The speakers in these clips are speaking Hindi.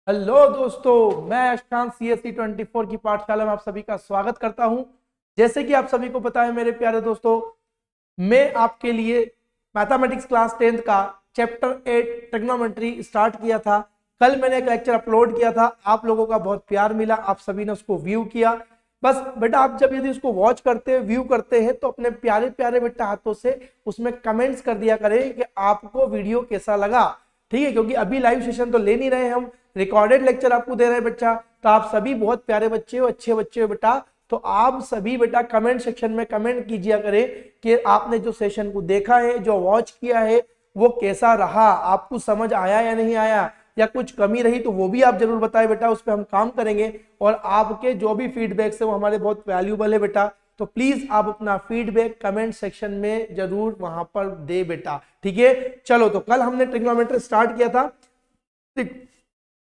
हेलो दोस्तों, मैं अष्टांक CSE 24 की पाठशाला में आप सभी का स्वागत करता हूं। जैसे कि आप सभी को पता है मेरे प्यारे दोस्तों, मैं आपके लिए मैथमेटिक्स क्लास 10th का चैप्टर 8 ट्रिग्नोमेट्री स्टार्ट किया था। कल मैंने एक लेक्चर अपलोड किया था, आप लोगों का बहुत प्यार मिला, आप सभी ने उसको व्यू किया। बस बेटा, आप जब यदि उसको वॉच करते हैं, व्यू करते हैं, तो अपने प्यारे प्यारे बेटा हाथों से उसमें कमेंट्स कर दिया करें कि आपको वीडियो कैसा लगा। ठीक है, क्योंकि अभी लाइव सेशन तो ले नहीं रहे, हम रिकॉर्डेड लेक्चर आपको दे रहे हैं बच्चा। तो आप सभी बहुत प्यारे बच्चे हो, अच्छे बच्चे हो बेटा। तो आप सभी बेटा कमेंट सेक्शन में कमेंट कीजिए करें कि आपने जो सेशन को देखा है, जो वॉच किया है, वो कैसा रहा, आपको समझ आया या नहीं आया, या कुछ कमी रही तो वो भी आप जरूर बताएं बेटा, उस पर हम काम करेंगे। और आपके जो भी फीडबैक्स है वो हमारे बहुत वैल्यूबल है बेटा। तो प्लीज आप अपना फीडबैक कमेंट सेक्शन में जरूर वहां पर दे बेटा। ठीक है, चलो। तो कल हमने ट्रिग्नोमेट्री स्टार्ट किया था।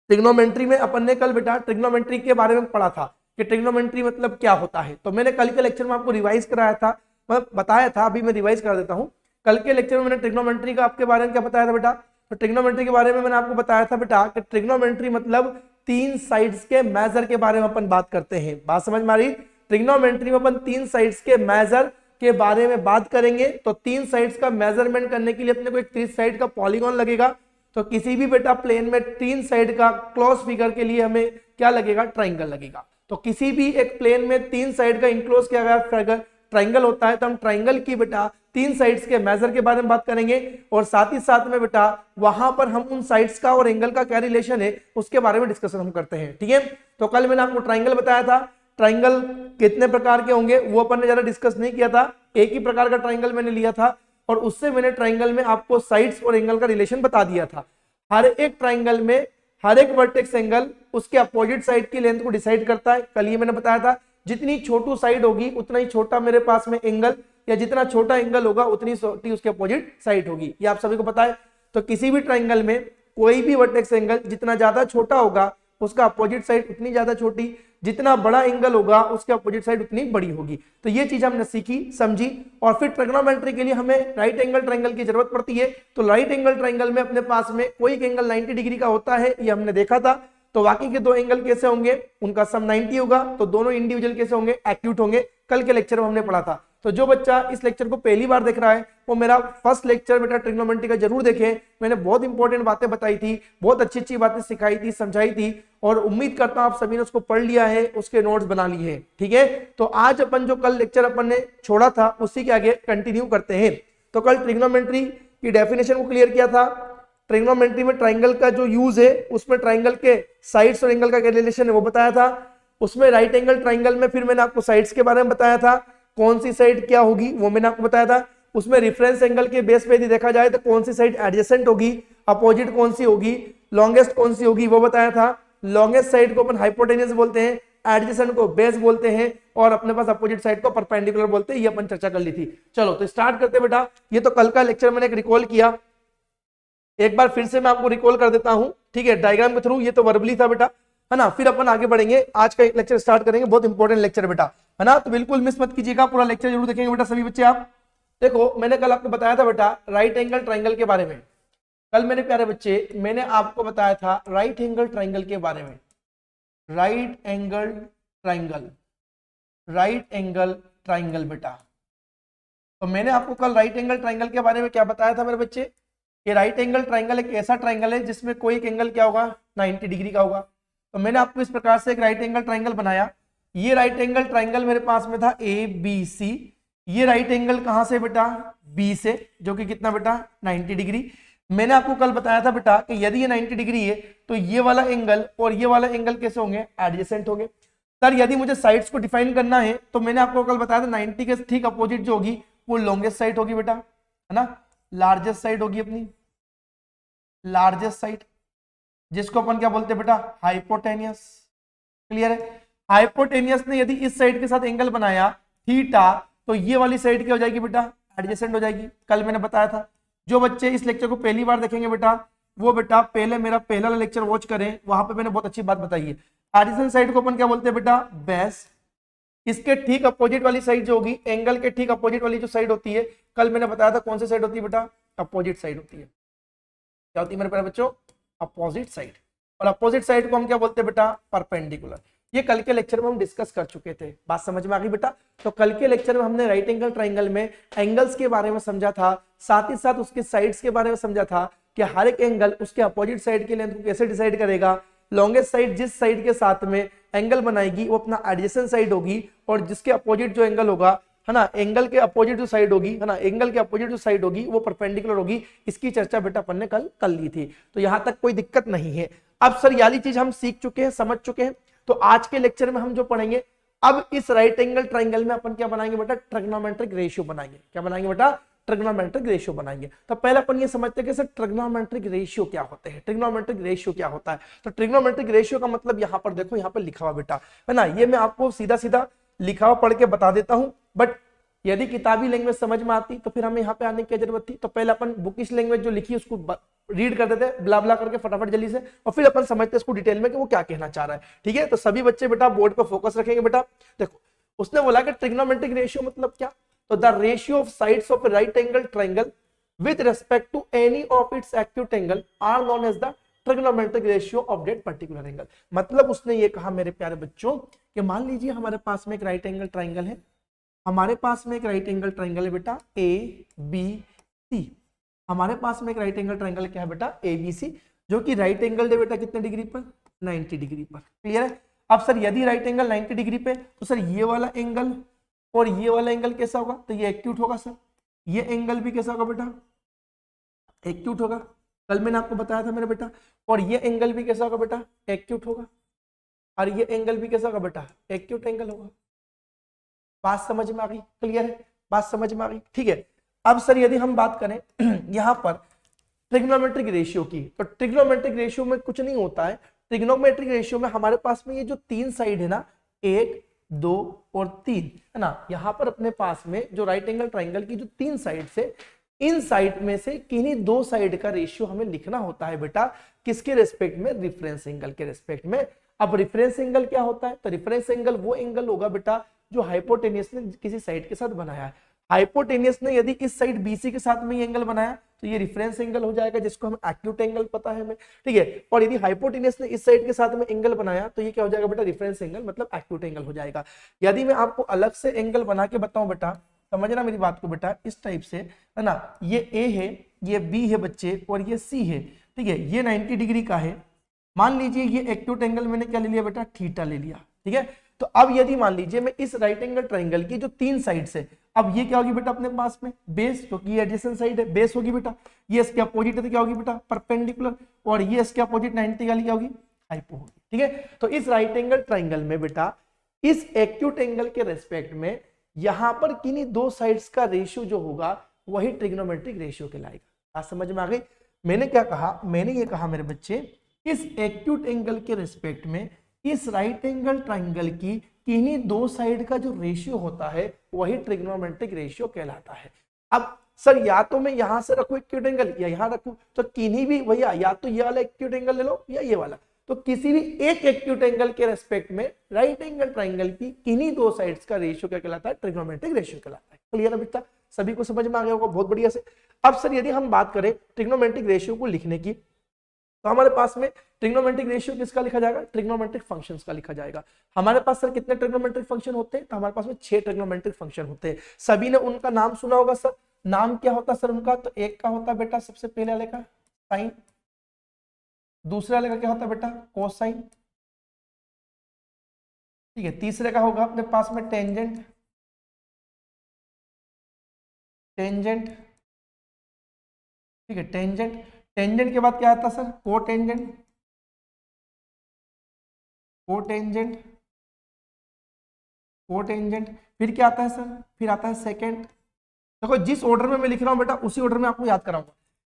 ट्रिग्नोमेट्री में अपन ने कल बेटा ट्रिग्नोमेट्री के बारे में पढ़ा था कि ट्रिग्नोमेट्री मतलब क्या होता है। तो मैंने कल के लेक्चर में आपको रिवाइज कराया था, मैं बताया था, अभी मैं रिवाइज कर देता हूं। कल के लेक्चर में मैंने ट्रिग्नोमेट्री का आपके बारे में क्या बताया था बेटा? तो ट्रिग्नोमेट्री के बारे में मैंने आपको बताया था बेटा कि ट्रिग्नोमेट्री मतलब तीन साइड्स के मेजर के बारे में अपन बात करते हैं। बात समझ में आ रही? ट्रिग्नोमेट्री में अपन तीन साइड्स के मेजर के बारे में बात करेंगे। तो तीन साइड्स का मेजरमेंट करने के लिए अपने को एक तीन साइड का पॉलीगॉन लगेगा। तो किसी भी बेटा प्लेन में तीन साइड का क्लोज फिगर के लिए हमें क्या लगेगा? ट्राइंगल लगेगा। तो किसी भी एक प्लेन में तीन साइड का इंक्लोज किया गया फिगर ट्राइंगल होता है। तो हम ट्राइंगल की बेटा तीन साइड्स के मेजर के बारे में बात करेंगे, और साथ ही साथ में बेटा वहां पर हम उन साइड्स का और एंगल का क्या रिलेशन है उसके बारे में डिस्कशन हम करते हैं। ठीक है, तो कल मैंने आपको ट्राइंगल बताया था। ट्राइंगल कितने प्रकार के होंगे वो अपन ने ज्यादा डिस्कस नहीं किया था, एक ही प्रकार का ट्राइंगल मैंने लिया था, और उससे मैंने ट्राइंगल में आपको साइड्स और एंगल का रिलेशन बता दिया था। हर एक ट्राइंगल में हर एक वर्टेक्स एंगल उसके अपोजिट साइड की लेंथ को डिसाइड करता है। कल ये मैंने बताया था, जितनी छोटी साइड होगी उतना ही छोटा मेरे पास में एंगल, या जितना छोटा एंगल होगा उतनी छोटी उसके अपोजिट साइड होगी। ये आप सभी को पता है। तो किसी भी ट्राइंगल में कोई भी वर्टेक्स एंगल जितना ज्यादा छोटा होगा उसका अपोजिट साइड उतनी ज्यादा छोटी, जितना बड़ा एंगल होगा उसके अपोजिट साइड उतनी बड़ी होगी। तो ये चीज हमने सीखी, समझी। और फिर ट्रिग्नोमेट्री के लिए हमें राइट एंगल ट्राइंगल की जरूरत पड़ती है। तो राइट एंगल ट्राइंगल में अपने पास में कोई एक एंगल 90 डिग्री का होता है, ये हमने देखा था। तो बाकी के दो एंगल कैसे होंगे? उनका सम 90 होगा। तो दोनों इंडिविजुअल कैसे होंगे? एक्यूट होंगे। कल के लेक्चर में हमने पढ़ा था। तो जो बच्चा इस लेक्चर को पहली बार देख रहा है वो मेरा फर्स्ट लेक्चर बेटा ट्रिग्नोमेट्री का जरूर देखे। मैंने बहुत इंपॉर्टेंट बातें बताई थी, बहुत अच्छी अच्छी बातें सिखाई थी, समझाई थी, और उम्मीद करता हूं आप सभी ने उसको पढ़ लिया है, उसके नोट्स बना लिए हैं। ठीक है, तो आज अपन जो कल लेक्चर अपन ने छोड़ा था उसी के आगे कंटिन्यू करते हैं। तो कल ट्रिग्नोमेट्री की डेफिनेशन को क्लियर किया था। ट्रिग्नोमेट्री में ट्राइंगल का जो यूज है उसमें ट्राइंगल के साइड्स और एंगल का क्या रिलेशन है वो बताया था। उसमें राइट एंगल ट्राइंगल में फिर मैंने आपको साइड्स के बारे में बताया था, कौन सी साइड क्या होगी वो मैंने आपको बताया था। उसमें रेफरेंस एंगल के बेस पे यदि देखा जाए तो कौन सी साइड एडजेसेंट होगी, अपोजिट कौन सी होगी, लॉन्गेस्ट कौन सी होगी वो बताया था। लॉन्गेस्ट साइड को अपन हाइपोटेन्यूस बोलते हैं, एडजेसेंट को बेस बोलते हैं, और अपने पास अपोजिट साइड को परपेंडिकुलर बोलते हैं। ये अपन चर्चा कर ली थी। चलो तो स्टार्ट करते बेटा। ये तो कल का लेक्चर मैंने एक रिकॉल किया, एक बार फिर से मैं आपको रिकॉल कर देता हूं। ठीक है, डायग्राम के थ्रू। ये तो वर्बली था बेटा, है ना। फिर अपन आगे बढ़ेंगे, आज का लेक्चर स्टार्ट करेंगे, बहुत इंपॉर्टेंट लेक्चर बेटा, है ना। तो बिल्कुल मिस मत कीजिएगा, पूरा लेक्चर जरूर देखेंगे बेटा सभी बच्चे आप। देखो, मैंने कल आपको बताया था बेटा राइट एंगल ट्राइंगल के बारे में। कल मेरे प्यारे बच्चे मैंने आपको बताया था राइट एंगल ट्राइंगल के बारे में। Right angle triangle, right angle triangle बेटा। तो मैंने आपको कल राइट एंगल ट्राइंगल के बारे में क्या बताया था मेरे बच्चे? कि राइट एंगल ट्राइंगल एक ऐसा ट्राइंगल है जिसमें कोई एक एंगल क्या होगा? 90 डिग्री का होगा। तो मैंने आपको इस प्रकार से एक राइट एंगल ट्राइंगल बनाया। ये राइट एंगल ट्राइंगल मेरे पास में था ABC। ये राइट एंगल कहां से बेटा? B से, जो कि कितना बेटा? 90 डिग्री। मैंने आपको कल बताया था बेटा कि यदि ये 90 डिग्री है तो ये वाला एंगल और ये वाला एंगल कैसे होंगे? एडजेसेंट होंगे। सर यदि मुझे साइड्स को डिफाइन करना है तो मैंने आपको कल बताया था 90 के ठीक अपोजिट जो होगी वो लॉन्गेस्ट साइड होगी बेटा, है ना। लार्जेस्ट साइड होगी अपनी, लार्जेस्ट साइड, जिसको अपन क्या बोलते हैं बेटा? हाइपोटेनियस। क्लियर है? हाइपोटेनियस ने यदि इस साइड के साथ एंगल बनाया थीटा, तो ये वाली साइड क्या हो जाएगी बेटा? एडजेसेंट हो जाएगी। कल मैंने बताया था। जो बच्चे इस लेक्चर को पहली बार देखेंगे बेटा वो बेटा पहले मेरा पहला लेक्चर वॉच करें, वहां पे मैंने बहुत अच्छी बात बताई है। एडजेसेंट साइड को अपन क्या बोलते हैं बेटा? बेस। इसके ठीक अपोजिट वाली साइड जो होगी, एंगल के ठीक अपोजिट वाली जो साइड होती है, कल मैंने बताया था कौन सी साइड होती है बेटा? अपोजिट साइड होती है। क्या होती है मेरे प्यारे बच्चों? Opposite side. और अपोजिट साइड को हम क्या बोलते हैं बेटा, परपेंडिकुलर। ये कल के लेक्चर में हम डिस्कस कर चुके थे, बात समझ में आ गई बेटा। तो कल के लेक्चर में हमने राइट एंगल ट्राइंगल में एंगल्स के बारे में समझा था, साथ ही साथ उसके साइड्स के बारे में समझा था कि हर एक एंगल उसके अपोजिट साइड की लेंथ को कैसे डिसाइड करेगा। लॉन्गेस्ट साइड जिस साइड के साथ में एंगल बनाएगी वो अपना एडजेसेंट साइड होगी, और जिसके अपोजिट जो एंगल होगा, है ना, एंगल के अपोजिट जो साइड होगी, है ना, एंगल के अपोजिट जो साइड होगी वो परपेंडिकुलर होगी। इसकी चर्चा बेटा अपन ने कल कर ली थी, तो यहां तक कोई दिक्कत नहीं है। अब सर ये वाली चीज हम सीख चुके हैं, समझ चुके हैं। तो आज के लेक्चर में हम जो पढ़ेंगे, अब इस राइट एंगल ट्राइंगल में अपन क्या बनाएंगे बेटा, ट्रिग्नोमेट्रिक रेशियो बनाएंगे। क्या बनाएंगे बेटा, ट्रिग्नोमेट्रिक रेशियो बनाएंगे। तो पहले अपन ये समझते हैं कि सर ट्रिग्नोमेट्रिक रेशियो क्या होते हैं, ट्रिग्नोमेट्रिक रेशियो क्या होता है। तो ट्रिग्नोमेट्रिक रेशियो का मतलब यहाँ पर देखो, यहाँ पर लिखा हुआ बेटा, है ना, ये मैं आपको सीधा सीधा लिखा हुआ पढ़ के बता देता हूं, बट यदि किताबी लैंग्वेज समझ में आती तो फिर हमें यहाँ पे आने की जरूरत थी। तो पहले अपन बुकिश लैंग्वेज जो लिखी उसको रीड कर देते ब्ला ब्ला करके फटाफट जल्दी से, और फिर अपन समझते इसको डिटेल में कि वो क्या कहना चाह रहा है। ठीक है, तो सभी बच्चे बेटा बोर्ड पर फोकस रखेंगे बेटा। देखो उसने बोला कि ट्रिग्नोमेट्रिक रेशियो मतलब क्या, तो the ratio of sides of right angle triangle with respect to any of its acute angle are known as the trigonometric ratio of that particular angle. मतलब उसने ये कहा मेरे प्यारे बच्चों कि मान लीजिए हमारे पास में एक राइट एंगल ट्राइंगल है, हमारे पास में एक राइट एंगल ट्राइंगल है बेटा ए बी सी। हमारे पास में एक राइट एंगल ट्राइंगल क्या है बेटा, ए बी सी, जो कि राइट एंगल है बेटा कितने डिग्री पर, 90 डिग्री पर। क्लियर है। अब सर यदि राइट एंगल 90 डिग्री पे, तो सर ये वाला एंगल और ये वाला एंगल कैसा होगा, तो ये एक्यूट होगा सर। ये एंगल भी कैसा होगा बेटा, एक्यूट होगा, कल मैंने आपको बताया था मेरे बेटा। और ये एंगल भी कैसा होगा बेटा, एक्यूट होगा, और ये एंगल भी कैसा होगा बेटा, एक्यूट एंगल होगा। बात समझ में आ गई, क्लियर है, बात समझ में आ गई, ठीक है। अब सर यदि हम बात करें यहाँ पर ट्रिग्नोमेट्रिक रेशियो की, तो ट्रिग्नोमेट्रिक रेशियो में कुछ नहीं होता है। ट्रिग्नोमेट्रिक रेशियो में हमारे पास में ये जो तीन साइड है ना, 1 2 और 3, है ना, यहाँ पर अपने पास में जो राइट एंगल ट्राइंगल की जो तीन साइड से, इन साइड में से किन्हीं दो साइड का रेशियो हमें लिखना होता है बेटा, किसके रेस्पेक्ट में, रेफरेंस एंगल के रेस्पेक्ट में। अब रेफरेंस एंगल क्या होता है, तो रेफरेंस एंगल वो एंगल होगा बेटा जो हाइपोटेनियस ने किसी साइड के साथ बनाया है। हाइपोटेनियस ने यदि इस साइड बीसी के साथ में ये एंगल बनाया तो ये रेफरेंस एंगल हो जाएगा, जिसको हम एक्यूट एंगल पता है हमें, ठीक है। और यदि हाइपोटेनियस ने इस साइड के साथ में एंगल बनाया तो ये क्या हो जाएगा बेटा, रेफरेंस एंगल, मतलब एक्यूट एंगल हो जाएगा। यदि मैं आपको अलग से एंगल बना के बताऊं बेटा, समझना मेरी बात को बेटा, इस टाइप से, है ना, ये ए है, ये बी है बच्चे, और ये सी है, ठीक है। ये 90 डिग्री का है, मान लीजिए ये एक्यूट एंगल मैंने क्या ले लिया बेटा, थीटा ले लिया, ठीक है। तो अब यदि मान लीजिए मैं इस राइट एंगल ट्राइंगल की जो तीन साइड से, अब ये क्या होगी बेटा अपने पास में, बेस, क्योंकि ये एडजेसेंट साइड है, बेस होगी बेटा। ये इसके अपोजिट है तो क्या होगी बेटा, परपेंडिकुलर, और ये इसके अपोजिट 90 वाली क्या होगी, हाइपो होगी, ठीक है। तो इस राइट एंगल ट्राइंगल में बेटा इस एक्यूट एंगल के रेस्पेक्ट में यहां पर किन्हीं दो साइड्स का रेशियो जो होगा वही ट्रिग्नोमेट्रिक रेशियो कहलाएगा। आज समझ में आ गई। मैंने क्या कहा, मैंने ये कहा मेरे बच्चे, इस एक्यूट एंगल के रेस्पेक्ट में इस राइट एंगल ट्राइंगल की किन्हीं दो साइड का जो रेशियो होता है वही ट्रिग्नोमेट्रिक रेशियो कहलाता है। अब सर या तो मैं यहां से रखूं एक्यूट एंगल या यहां रखूं, तो किन्हीं भी भैया, या तो ये वाला एक्यूट एंगल ले लो या ये वाला, तो किसी भी एक एक्यूट एंगल के रेस्पेक्ट में राइट एंगल ट्राइंगल की किन्हीं दो साइड्स का रेशियो क्या कहलाता है, ट्रिग्नोमेट्रिक रेशियो कहलाता है। क्लियर है बेटा, सभी को समझ में आ गया होगा बहुत बढ़िया से। अब सर यदि हम बात करें ट्रिग्नोमेट्रिक रेशियो को लिखने की, तो हमारे पास में ट्रिग्नोमेट्रिक रेशियो किसका लिखा जाएगा, ट्रिग्नोमेट्रिक फंक्शंस का लिखा जाएगा। हमारे पास सर कितने ट्रिग्नोमेट्रिक फंक्शन होते हैं, तो हमारे पास में 6 ट्रिग्नोमेट्रिक फंक्शन होते हैं। सभी ने उनका नाम सुना होगा सर, नाम क्या होता है सर उनका, तो एक का होता है बेटा सबसे पहले वाले का साइन, दूसरे वाले का क्या होता है बेटा कोसाइन, ठीक है। तीसरे का होगा अपने पास में टेंजेंट, टेंजेंट, ठीक है, टेंजेंट। टेंजेंट के बाद क्या आता है सर, कोटेंजेंट, कोटेंजेंट, कोटेंजेंट। फिर क्या आता है सर, फिर आता है सेकंड। देखो जिस ऑर्डर में मैं लिख रहा हूं बेटा उसी ऑर्डर में आपको याद कराऊंगा।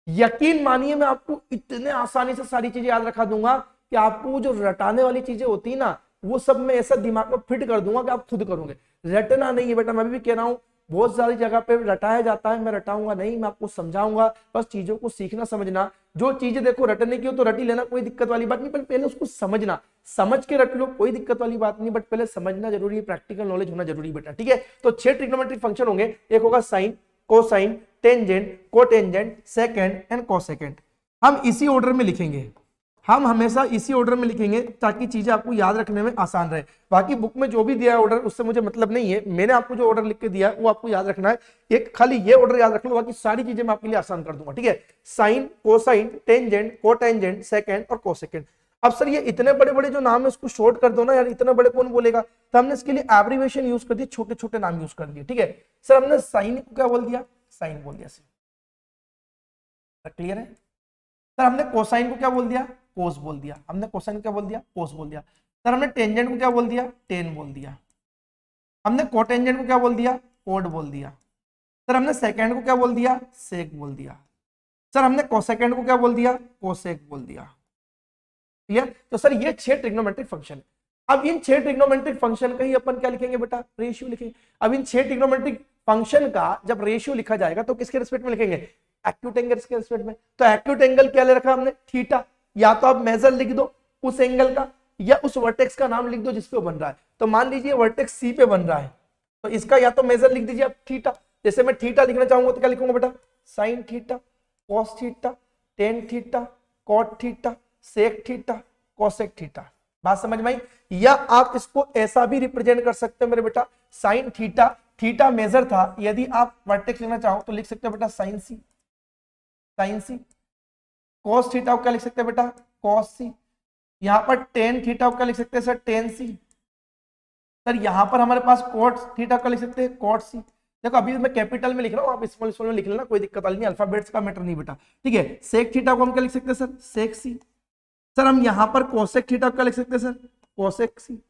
यकीन मानिए मैं आपको इतने आसानी से सारी चीजें याद रखा दूंगा कि आपको जो रटाने वाली चीजें होती है ना, वो सब मैं ऐसा दिमाग में फिट कर दूंगा कि आप खुद करोगे। रटना नहीं है बेटा, मैं भी कह रहा हूं बहुत सारी जगह पे रटाया जाता है, मैं रटाऊंगा नहीं, मैं आपको समझाऊंगा। बस चीजों को सीखना समझना, जो चीजें देखो रटने की हो तो रटी लेना, कोई दिक्कत वाली बात नहीं, पर पहले उसको समझना, समझ के रट लो, कोई दिक्कत वाली बात नहीं, बट पहले समझना जरूरी है, प्रैक्टिकल नॉलेज होना जरूरी बेटा, ठीक है। तो 6 ट्रिग्नोमेट्रिक फंक्शन होंगे, एक होगा sine, cosine, tangent, cotangent, secant and cosecant. हम इसी ऑर्डर में लिखेंगे, हम हमेशा इसी ऑर्डर में लिखेंगे ताकि चीजें आपको याद रखने में आसान रहे। बाकी बुक में जो भी दिया है ऑर्डर उससे मुझे मतलब नहीं है, मैंने आपको जो ऑर्डर लिख के दिया है वो आपको याद रखना है। एक खाली ये ऑर्डर याद रख लो, बाकी सारी चीजें मैं आपके लिए आसान कर दूंगा, ठीक है। Sine, cosine, tangent, cotangent, secant और कोसेकेंड। अब सर ये इतने बड़े बड़े जो नाम है उसको शॉर्ट कर दो ना यार, इतने बड़े कौन बोलेगा, तो हमने इसके लिए एब्रिविएशन यूज कर दिया, छोटे छोटे नाम यूज कर दिए, ठीक है। सर हमने साइन को क्या बोल दिया, साइन बोल दिया, क्लियर है। सर हमने कोसाइन को क्या बोल दिया, कोस बोल दिया। हमने कोसाइन को क्या बोल दिया, कोस बोल दिया। सर हमने टेंजेंट को क्या बोल दिया, टेन बोल दिया। हमने कोटेंजेंट को क्या बोल दिया, कोड बोल दिया। सर हमने सेकेंड को क्या बोल दिया, सेक बोल दिया। सर हमने कोसेकेंड को क्या बोल दिया, कोसेक बोल दिया, क्लियर। तो सर ये 6 ट्रिग्नोमेट्रिक फंक्शन। अब इन 6 ट्रिग्नोमेट्रिक फंक्शन का ही अपन क्या लिखेंगे बेटा, रेशियो लिखेंगे। अब इन 6 ट्रिग्नोमेट्रिक फंक्शन का जब रेशियो लिखा जाएगा तो किसके रिस्पेक्ट में लिखेंगे, एक्यूट एंगल के रिस्पेक्ट में। तो एक्यूट एंगल क्या ले रखा हमने, थीटा। या तो आप मेजर लिख दो उस एंगल का, या उस वर्टेक्स का नाम लिख दो जिसपे बन रहा है। तो मान लीजिए वर्टेक्स सी पे बन रहा है, तो इसका या तो मेजर लिख दीजिए आप थीटा। जैसे मैं थीटा लिखना चाहूंगा तो क्या लिखूंगा बेटा, sine theta, cos theta, tan theta, cot theta, sec theta, cosec theta. बात समझ में आई। या आप इसको ऐसा भी रिप्रेजेंट कर सकते हो मेरे बेटा, साइन थीटा, थीटा मेजर था, यदि आप वर्टेक्स लेना चाहो तो लिख सकते हो बेटा साइन सी, साइन सी। कॉस थीटा को क्या लिख सकते हैं बेटा, कॉस सी। यहां पर टेन थीटा को क्या लिख सकते हैं सर, टेन सी। सर यहां पर हमारे पास कोट थीटा को लिख सकते हैं, कोट सी। देखो अभी मैं कैपिटल में लिख रहा हूं, आप स्मॉल स्मॉल में लिख लेना, कोई दिक्कत वाली नहीं, अल्फाबेट्स का मैटर नहीं बेटा, ठीक है। सेक थीटा को हम क्या लिख सकते हैं सर, सेक सी। सर हम यहां पर कोसेक थीटा को क्या लिख सकते हैं सर, कोसेक सी।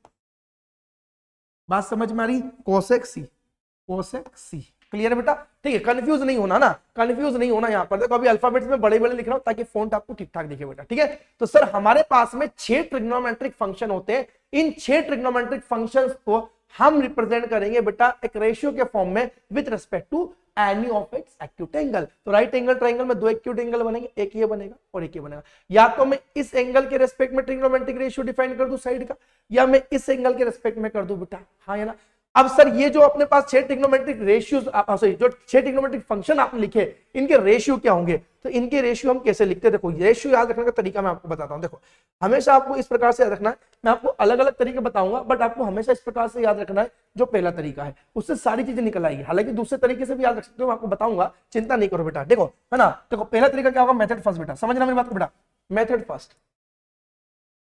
बात समझ में आ रही, कोसेक सी, कोसेक सी, क्लियर है बेटा, ठीक है। कंफ्यूज नहीं होना ना, कंफ्यूज नहीं होना। यहाँ पर देखो अभी अल्फाबेट्स में बड़े बड़े लिख रहा हूं ताकि फॉन्ट आपको ठीक ठाक दिखे बेटा, ठीक है। तो सर हमारे पास में 6 ट्रिग्नोमेट्रिक फंक्शन होते हैं। इन 6 ट्रिग्नोमेट्रिक फंक्शंस को हम रिप्रेजेंट करेंगे बेटा एक रेशियो के फॉर्म में with respect to any of its acute angle. तो राइट एंगल ट्रायंगल में 2 एक्यूट एंगल बनेंगे, एक ये बनेगा और एक ये बनेगा। या तो मैं इस एंगल के रेस्पेक्ट में ट्रिग्नोमेट्रिक रेशियो डिफाइन कर दूं साइड का, या मैं इस एंगल के रेस्पेक्ट में कर दूं बेटा, हाँ या ना। अब सर ये जो अपने पास 6 ट्रिग्नोमेट्रिक रेशियोज, सॉरी जो 6 ट्रिग्नोमेट्रिक फंक्शन आपने लिखे, इनके रेशियो क्या होंगे, तो इनके रेशियो हम कैसे लिखते हैं। देखो रेशियो याद रखने का तरीका मैं आपको बताता हूं। देखो हमेशा आपको इस प्रकार से याद रखना है, मैं आपको अलग अलग तरीके बताऊंगा, बट आपको हमेशा इस प्रकार से याद रखना है जो पहला तरीका है, उससे सारी चीजें निकल आएगी। हालांकि दूसरे तरीके से भी याद रख सकते हो, मैं आपको बताऊंगा, चिंता नहीं करो बेटा। देखो है ना, देखो पहला तरीका क्या होगा, मेथड फर्स्ट बेटा, समझना मेरी बात को बेटा, मेथड फर्स्ट।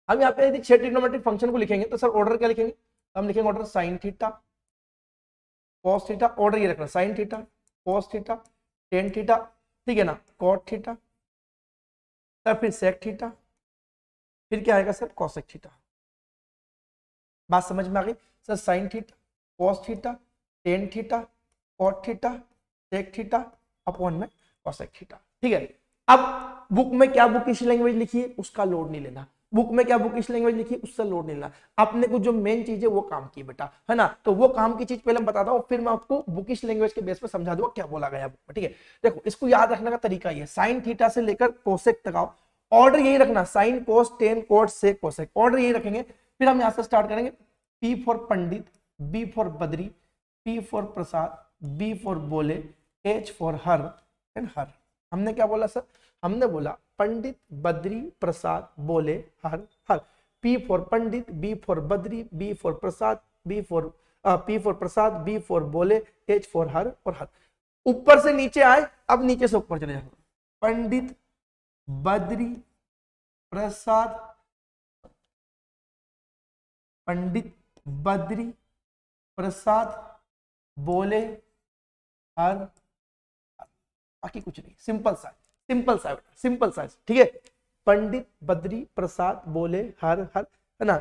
हम यहाँ पे यदि 6 ट्रिग्नोमेट्रिक फंक्शन को लिखेंगे तो सर ऑर्डर क्या लिखेंगे, हम लिखेंगे order sign theta, cos theta, order ये रखना, sign theta, cos theta, tan theta, ठीक है ना, कॉट थीटा, सर फिर सेक थीटा, फिर क्या आएगा सर, कॉसेक थीटा। बात समझ में आ गई sir, sine theta, cos theta, tan theta, cot theta, sec theta upon में कॉसेक थीटा, ठीक है। अब बुक में क्या बुकिश लैंग्वेज लिखी है उसका लोड नहीं लेना, बुक में क्या बुकिश लैंग्वेज लिखी है उससे लोड नहीं लेना, अपने को जो मेन चीज है वो काम की बेटा, है ना। तो वो काम की चीज पहले बताता हूँ, फिर मैं आपको बुकिश लैंग्वेज के बेस पर समझा दूंगा क्या बोला गया बुक में, ठीक है। देखो इसको याद रखने का तरीका ये, साइन थीटा से लेकर कोसेक तक आओ, ऑर्डर यही रखना, sine cos tan cot sec cosec, order यही रखेंगे। फिर हम यहाँ से स्टार्ट करेंगे, P for Pandit, B for Badri, P for Prasad, B for बोले, एच फॉर हर एंड हर। हमने क्या बोला सर, हमने बोला पंडित, बद्री, प्रसाद, बोले, हर, हर। P for Pandit, B for Badri, B for Prasad, B for P for Prasad, B for बोले, एच फॉर हर और हर। ऊपर से नीचे आए, अब नीचे से ऊपर चले जाओ, पंडित, बद्री, प्रसाद, पंडित, बद्री, प्रसाद, बोले, हर, बाकी कुछ नहीं, सिंपल सा, सिंपल सा, सिंपल सा, ठीक है। पंडित, बद्री, प्रसाद, बोले, हर, हर, है ना,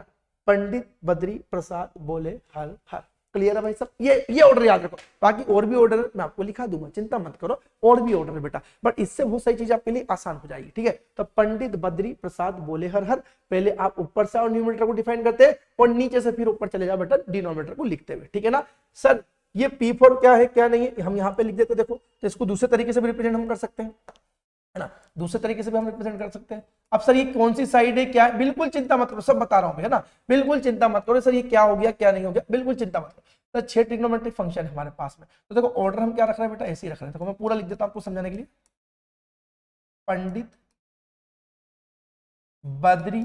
पंडित, बद्री, प्रसाद, बोले, हर, हर। क्लियर है भाई सब, ये ऑर्डर याद रखो, बाकी और भी ऑर्डर मैं आपको लिखा दूंगा, चिंता मत करो, और भी ऑर्डर है बेटा, बट इससे बहुत सारी चीज आपके लिए आसान हो जाएगी, ठीक है। तो पंडित, बद्री, प्रसाद, बोले, हर, हर, पहले आप ऊपर से और न्यूमरेटर को डिफाइन करते हैं और नीचे से फिर ऊपर चले जाओ बेटा डिनोमिनेटर को लिखते हुए, ठीक है ना। सर ये P4 क्या है क्या नहीं है हम यहाँ पे लिख देते, देखो तो इसको दूसरे तरीके से भी रिप्रेजेंट हम कर सकते हैं, है ना, दूसरे तरीके से भी हम रिप्रेजेंट कर सकते हैं। अब सर ये कौन सी साइड है क्या है, बिल्कुल चिंता मत करो, सब बता रहा हूं, है ना, बिल्कुल चिंता मत करो। सर ये क्या हो गया क्या नहीं हो गया, बिल्कुल चिंता मत करो। तो 6 ट्रिग्नोमेट्रिक फंक्शन है हमारे पास में, तो देखो ऑर्डर हम क्या रख रहे हैं बेटा, ऐसे ही रख रहे हैं। देखो मैं पूरा लिख देता हूं आपको समझाने के लिए, पंडित, बद्री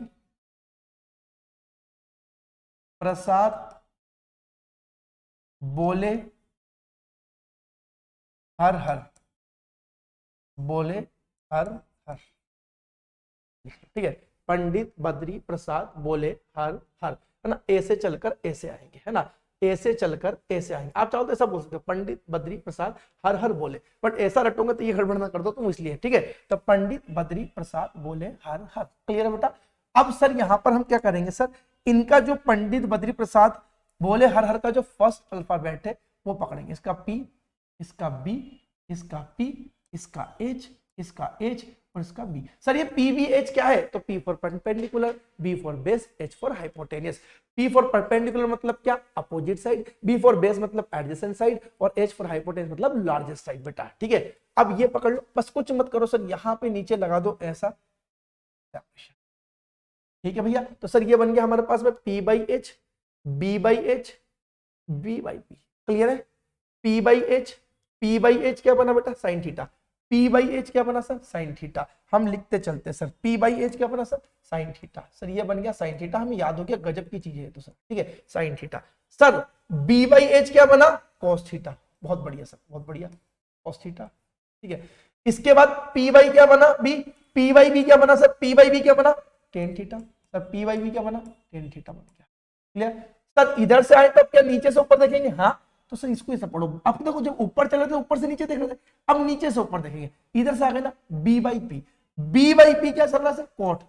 प्रसाद बोले हर हर, बोले हर हर, ठीक है। पंडित बद्री प्रसाद बोले हर हर, है ना, ऐसे चलकर ऐसे आएंगे, है ना, ऐसे चलकर ऐसे आएंगे। आप चाहो तो ऐसा बोल सकते हो, पंडित बद्री प्रसाद हर हर बोले, बट ऐसा रटोगे तो ये गड़बड़ ना कर दो तुम, इसलिए, ठीक है। तो पंडित बद्री प्रसाद बोले हर हर, क्लियर है बेटा। अब सर यहां पर हम क्या करेंगे सर, इनका जो पंडित बद्री प्रसाद बोले हर हर का जो फर्स्ट अल्फाबेट है वो पकड़ेंगे, इसका पी, इसका बी, इसका पी, इसका एच, इसका एच और इसका बी। सर ये पी बी एच क्या है, तो P for perpendicular, B for base, H for hypotenuse. P for perpendicular मतलब क्या, opposite side, B for base मतलब एडजेसेंट साइड, और एच फॉर हाइपोटेनियस मतलब लार्जेस्ट साइड बेटा, ठीक है। अब ये पकड़ लो, बस कुछ मत करो सर, यहाँ पे नीचे लगा दो ऐसा, ठीक है भैया। तो सर ये बन गया हमारे पास में P by H, B by H, B by P, clear है। P by H, P by H क्या बना बेटा, sine theta, P by H क्या बना सर, साइन थीटा। हम लिखते चलते सर, पी बाई एच क्या बना सर, साइन थीटा। सर ये बन गया साइन थीटा, हमें याद हो गया, गजब की चीज है तो सर, ठीक है, sine theta. Sir B by H क्या बना, कॉस थीटा, बहुत बढ़िया सर, बहुत बढ़िया, कॉस थीटा, ठीक है। इसके बाद पी बाई क्या बना, बी, पी बाई बी क्या बना सर, पी बाई बी क्या बना, tan theta. Sir P by B क्या बना, टेन थीटा बन गया, क्लियर। सर इधर से आए तब क्या नीचे से ऊपर देखेंगे, हाँ, तो सर इसको ऐसा पढ़ो। अब देखो जब ऊपर चले थे ऊपर से नीचे देख रहे थे, अब नीचे से ऊपर देखेंगे, इधर से आ गए ना B by P, B by P क्या चल रहा है, cot,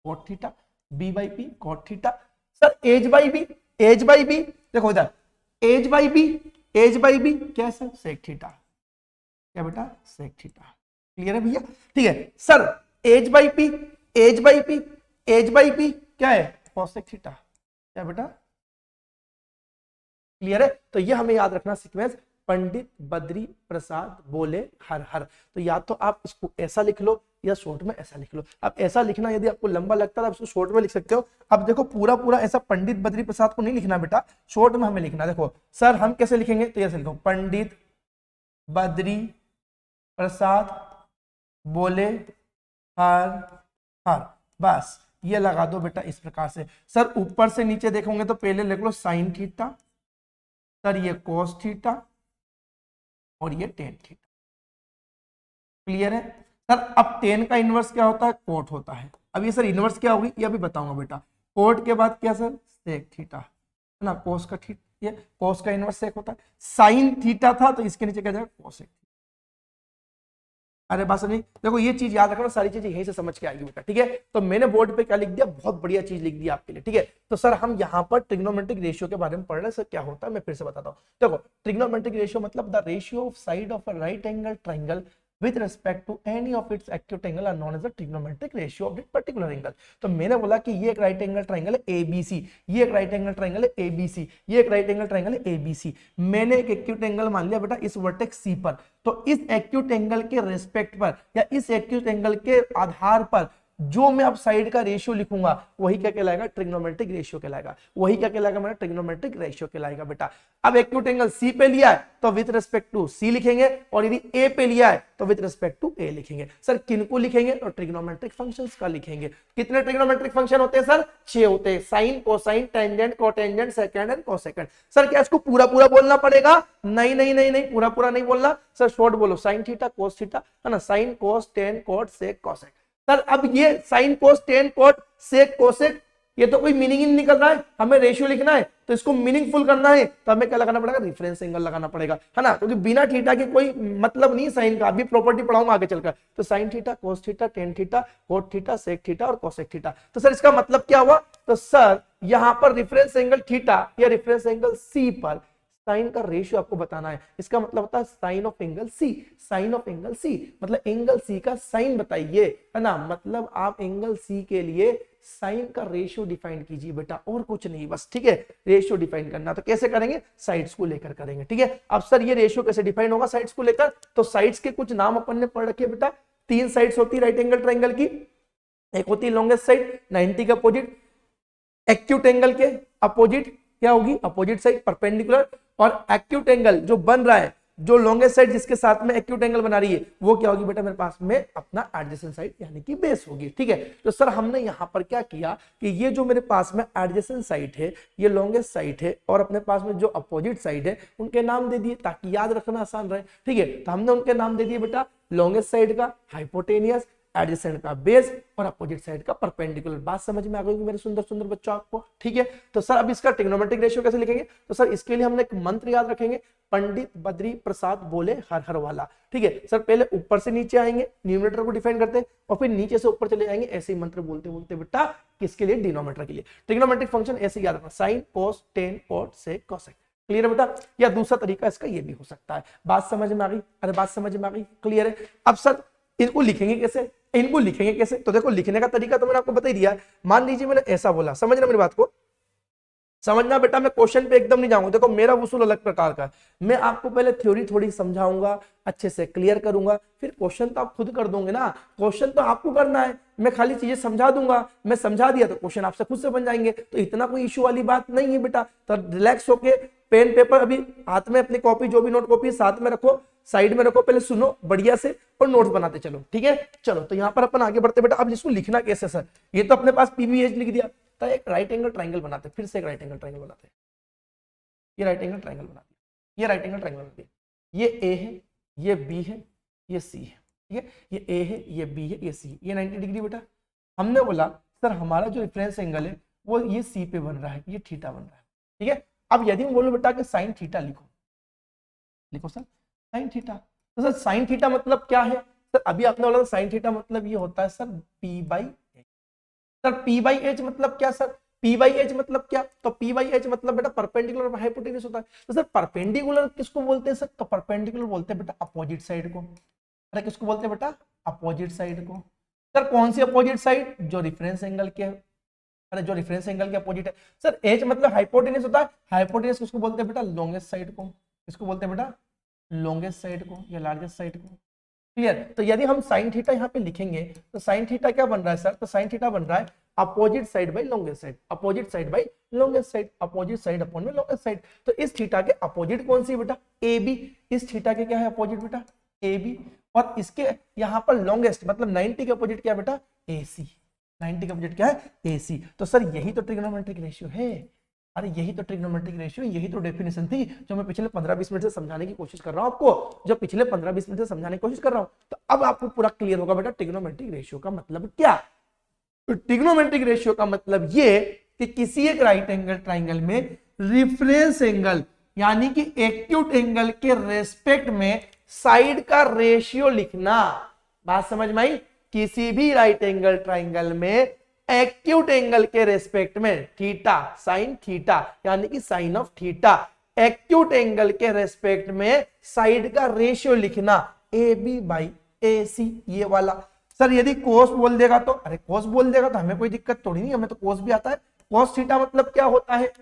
cot theta, B by P cot theta. Sir H by B, H by B देखो इधर, H by B, H by B क्या है सर, सेक थीटा, क्या बेटा, सेक थीटा, क्लियर है भैया, ठीक है। Sir H by P, H by P, H by P क्या है, कॉसेक थीटा, क्या बेटा, क्लियर है। तो ये हमें याद रखना सीक्वेंस, पंडित बद्री प्रसाद बोले हर हर। तो या तो आप इसको ऐसा लिख लो या शॉर्ट में ऐसा लिख लो। अब ऐसा लिखना यदि आपको लंबा लगता है आप इसको शॉर्ट में लिख सकते हो। अब देखो पूरा पूरा ऐसा पंडित बद्री प्रसाद को नहीं लिखना बेटा, शॉर्ट में हमें लिखना। देखो सर हम कैसे लिखेंगे, तो ऐसे लिखो, पंडित बद्री प्रसाद बोले हर हर, बस ये लगा दो बेटा इस प्रकार से। सर ऊपर से नीचे देखोगे तो पहले लिख लो साइन थीटा, सर ये कोस थीटा और ये टेन थीटा, क्लियर है। सर अब टेन का इनवर्स क्या होता है, कोट होता है। अब ये सर इनवर्स क्या होगी ये अभी बताऊंगा बेटा। कोट के बाद क्या सर, सेक थीटा, है ना, कोस का थीटा, ये कोस का इनवर्स सेक होता है। साइन थीटा था तो इसके नीचे क्या जाएगा, कोसेक। अरे बात नहीं, देखो ये चीज याद रखना, सारी चीजें यहीं से समझ के आएगी बेटा, ठीक है। तो मैंने बोर्ड पे क्या लिख दिया, बहुत बढ़िया चीज लिख दी आपके लिए, ठीक है। तो सर हम यहाँ पर ट्रिग्नोमेट्रिक रेशियो के बारे में पढ़ रहे हैं। सर क्या होता है मैं फिर से बताता हूँ। देखो ट्रिग्नोमेट्रिक रेशियो मतलब the ratio of side of a right angle triangle with respect to any of its acute angle are known as the trigonometric ratio of that particular angle। तो मैंने बोला कि ये एक राइट एंगल ट्राइंगल है ABC, ये एक राइट एंगल ट्राइंगल है ABC, ये एक राइट एंगल ट्राइंगल है ABC। मैंने एक एक्यूट एंगल मान लिया बेटा इस वर्टेक्स C पर, तो इस एक्यूट एंगल के रेस्पेक्ट पर या इस एक्यूट एंगल के आधार पर जो मैं अब साइड का रेशियो लिखूंगा वही क्या कहलाएगा, ट्रिग्नोमेट्रिक रेशियो कहलाएगा। वही क्या कहलाएगा मेरा, ट्रिग्नोमेट्रिक रेशियो कहलाएगा बेटा। अब एक्यूट एंगल सी पे लिया है तो विद रिस्पेक्ट टू सी लिखेंगे, और यदि ए पे लिया है तो विद रिस्पेक्ट टू ए लिखेंगे। सर किनको लिखेंगे, तो ट्रिग्नोमेट्रिक फंक्शंस का लिखेंगे। कितने ट्रिग्नोमेट्रिक फंक्शन होते हैं सर, 6 होते हैं, sine, cosine, tangent, cotangent, secant and cosecant. Sir क्या इसको पूरा पूरा बोलना पड़ेगा, नहीं नहीं नहीं नहीं, पूरा पूरा नहीं बोलना सर, शॉर्ट बोलो, साइन थीटा कोस थीटा, है ना, sine cos tan cot sec cosec. Sir अब ये sine cos tan cot sec cosec ये तो कोई मीनिंग ही नहीं निकल रहा है, हमें रेशियो लिखना है तो इसको मीनिंगफुल करना है तो हमें क्या लगाना पड़ेगा, रेफरेंस एंगल लगाना पड़ेगा, है ना, क्योंकि बिना थीटा के कोई मतलब नहीं साइन का। अभी प्रॉपर्टी पढ़ाऊंगा आगे चलकर। तो sine theta cos theta tan theta cot theta sec theta और कोसेक थीटा। तो सर इसका मतलब क्या हुआ, तो सर यहां पर रेफरेंस एंगल थीटा या रेफरेंस एंगल सी पर साइन का रेशियो आपको बताना है। इसका मतलब होता है sine of angle C, sine of angle C मतलब एंगल सी का साइन बताइए, है ना, मतलब आप एंगल सी के लिए साइन का रेशियो डिफाइन कीजिए बेटा, और कुछ नहीं बस, ठीक है। रेशियो डिफाइन करना तो कैसे करेंगे, साइड्स को लेकर करेंगे, ठीक है। अब सर ये रेशियो कैसे डिफाइन होगा साइड्स को लेकर, तो साइड्स के कुछ नाम अपन ने पढ़ रखे बेटा। 3 साइड्स होती है राइट एंगल ट्राइंगल की, एक होती है लॉन्गेस्ट साइड 90 के अपोजिट, एक्यूट एंगल के अपोजिट क्या होगी, अपोजिट साइड परपेंडिकुलर, और एक्यूट एंगल जो बन रहा है जो लॉन्गेस्ट साइड जिसके साथ में एक्यूट एंगल बना रही है वो क्या होगी बेटा मेरे पास में अपना एडजेसेंट साइड यानी कि बेस होगी। ठीक है, तो सर हमने यहाँ पर क्या किया कि ये जो मेरे पास में एडजेसेंट साइड है, ये लॉन्गेस्ट साइड है, और अपने पास में जो अपोजिट साइड है उनके नाम दे दिए ताकि याद रखना आसान रहे। ठीक है, तो हमने उनके नाम दे दिए बेटा, लॉन्गेस्ट साइड का हाइपोटेनियस, एडजेसेंट का बेस और अपोजिट साइड का परपेंडिकुलर। बात समझ में आ गई मेरे सुंदर सुंदर बच्चों आपको। ठीक है, तो सर अब इसका ट्रिग्नोमेट्रिक रेशियो कैसे लिखेंगे? तो सर इसके लिए हमने एक मंत्र याद रखेंगे, पंडित बद्री प्रसाद बोले हर हर वाला। ठीक है सर, पहले ऊपर से नीचे आएंगे, न्यूमरेटर को डिफाइन करते हैं और फिर नीचे से ऊपर चले जाएंगे, ऐसे ही मंत्र बोलते बोलते बेटा किसके लिए? डिनोमिनेटर के लिए। ट्रिग्नोमेट्रिक फंक्शन ऐसे याद रखना, sine cos tan cot sec cosec. Clear है बेटा? या दूसरा तरीका इसका ये भी हो सकता है। बात समझ में आ गई? अरे बात समझ में आ गई? क्लियर है? अब सर इनको लिखेंगे कैसे? इनको लिखेंगे कैसे? तो देखो लिखने का तरीका तो मैंने आपको बता ही दिया। मान लीजिए मैंने ऐसा बोला, समझना मेरी बात को, समझना बेटा, मैं क्वेश्चन पे एकदम नहीं जाऊंगा। देखो मेरा उसूल अलग प्रकार का है, मैं आपको पहले थ्योरी थोड़ी समझाऊंगा, अच्छे से क्लियर करूंगा, फिर क्वेश्चन तो आप खुद कर दोगे ना। क्वेश्चन तो आपको करना है, मैं खाली चीजें समझा दूंगा, मैं समझा दिया तो क्वेश्चन आपसे खुद से बन जाएंगे, तो इतना कोई इशू वाली बात नहीं है बेटा। तो रिलैक्स होके पेन पेपर अभी हाथ में, अपनी कॉपी जो भी नोट कॉपी साथ में रखो, साइड में रखो, पहले सुनो बढ़िया से और नोट्स बनाते चलो। ठीक है, चलो तो यहाँ पर अपन आगे बढ़ते बेटा। अब इसको लिखना कैसे सर? ये तो अपने पास पीवीएच लिख दिया, तो एक राइट एंगल ट्राइंगल बनाते, फिर से एक राइट एंगल ट्राइंगल बनाते हैं। ये राइट एंगल ट्राइंगल बना दिया, ये राइट एंगल ट्राइंगल बना दिया, ये ए है, ये बी है, ये सी है। ठीक है, ये ए है, ये बी है, ये सी है, ये 90 डिग्री बेटा। हमने बोला सर हमारा जो रेफरेंस एंगल है वो ये सी पे बन रहा है, ये थीटा बन रहा है। ठीक है, अब यदि हम बोलो बेटा कि साइन थीटा लिखो, लिखो सर साइन थीटा। तो सर साइन थीटा मतलब क्या है? सर अभी आपने बोला साइन थीटा मतलब ये होता है sir P by H. Sir P by H मतलब क्या सर? पी बाई एच मतलब क्या? तो पी बाई एच मतलब बेटा परपेंडिकुलर और हाइपोटेन्यूज होता है। तो सर परपेंडिकुलर किसको बोलते हैं सर? तो परपेंडिकुलर बोलते हैं बेटा अपोजिट साइड को। अरे किसको बोलते हैं बेटा? अपोजिट साइड को। सर कौन सी अपोजिट साइड? जो रेफरेंस एंगल के, अरे जो रेफरेंस एंगल के अपोजिट है। सर एच मतलब हाइपोटेन्यूज होता है, हाइपोटेन्यूज किसको बोलते हैं बेटा? लॉन्गेस्ट साइड को। किसको बोलते हैं बेटा? लॉन्गेस्ट साइड को या लार्जेस्ट साइड को। क्लियर? तो यदि हम साइन थीटा यहाँ पे लिखेंगे तो साइन थीटा क्या बन रहा है सर? तो साइन थीटा बन रहा है opposite side by longest side, opposite side by longest side, opposite side upon में लॉन्गेस्ट साइड। तो इस थीटा के अपोजिट कौन सी बेटा? A B. इस थीटा के क्या है अपोजिट बेटा? A B. और इसके यहाँ पर लॉन्गेस्ट मतलब 90 के अपोजिट क्या बेटा? ए सी। 90 का अपोजिट क्या है? ए सी। तो सर यही तो ट्रिग्नोमेट्रिक रेशियो है। अरे यही तो ट्रिग्नोमेट्रिक रेशियो, यही तो डेफिनेशन थी जो मैं पिछले 15-20 मिनट से समझाने की कोशिश कर रहा हूं आपको, जो पिछले 15-20 मिनट से समझाने की कोशिश कर रहा हूं। तो अब आपको पूरा क्लियर होगा बेटा ट्रिग्नोमेट्रिक रेशियो का मतलब क्या। तो ट्रिग्नोमेट्रिक रेशियो का मतलब ये कि किसी एक राइट एंगल ट्राइंगल में रेफरेंस एंगल यानी कि एक्यूट एंगल के रेस्पेक्ट में साइड का रेशियो लिखना। बात समझ में आई? किसी भी राइट एंगल ट्राइंगल में एक्यूट एंगल के रेस्पेक्ट में थीटा, साइन थीटा यानी कि sine of theta, acute angle के रेस्पेक्ट में साइड का रेशियो लिखना ए बी बाई ए सी, ये वाला। सर यदि कोस बोल देगा तो, अरे कोस बोल देगा तो हमें कोई दिक्कत थोड़ी नहीं, हमें तो कोस भी आता है। कोस थीटा मतलब क्या होता है?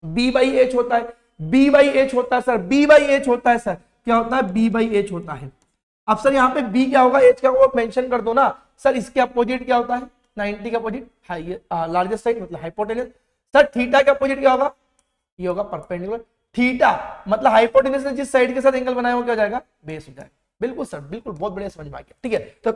बी बाई एच होता है, बी बाई एच होता है सर, बी बाई एच होता है सर, क्या होता है? बी बाई एच होता है। अब सर यहाँ पे बी क्या होगा, एच क्या होगा मेंशन कर दो ना सर। इसके अपोजिट क्या होता है? 90 का अपोजिट लार्जेस्ट साइड मतलब हाइपोटेन्यूज। सर थीटा का अपोजिट क्या होगा? ये होगा परपेंडिकुलर। थीटा मतलब हाइपोटेन्यूज ने जिस साइड के साथ एंगल बनाया वो क्या हो जाएगा? बेस हो जाएगा। बिल्कुल सर, बिल्कुल, बहुत बढ़िया समझ में आ गया। ठीक है, तो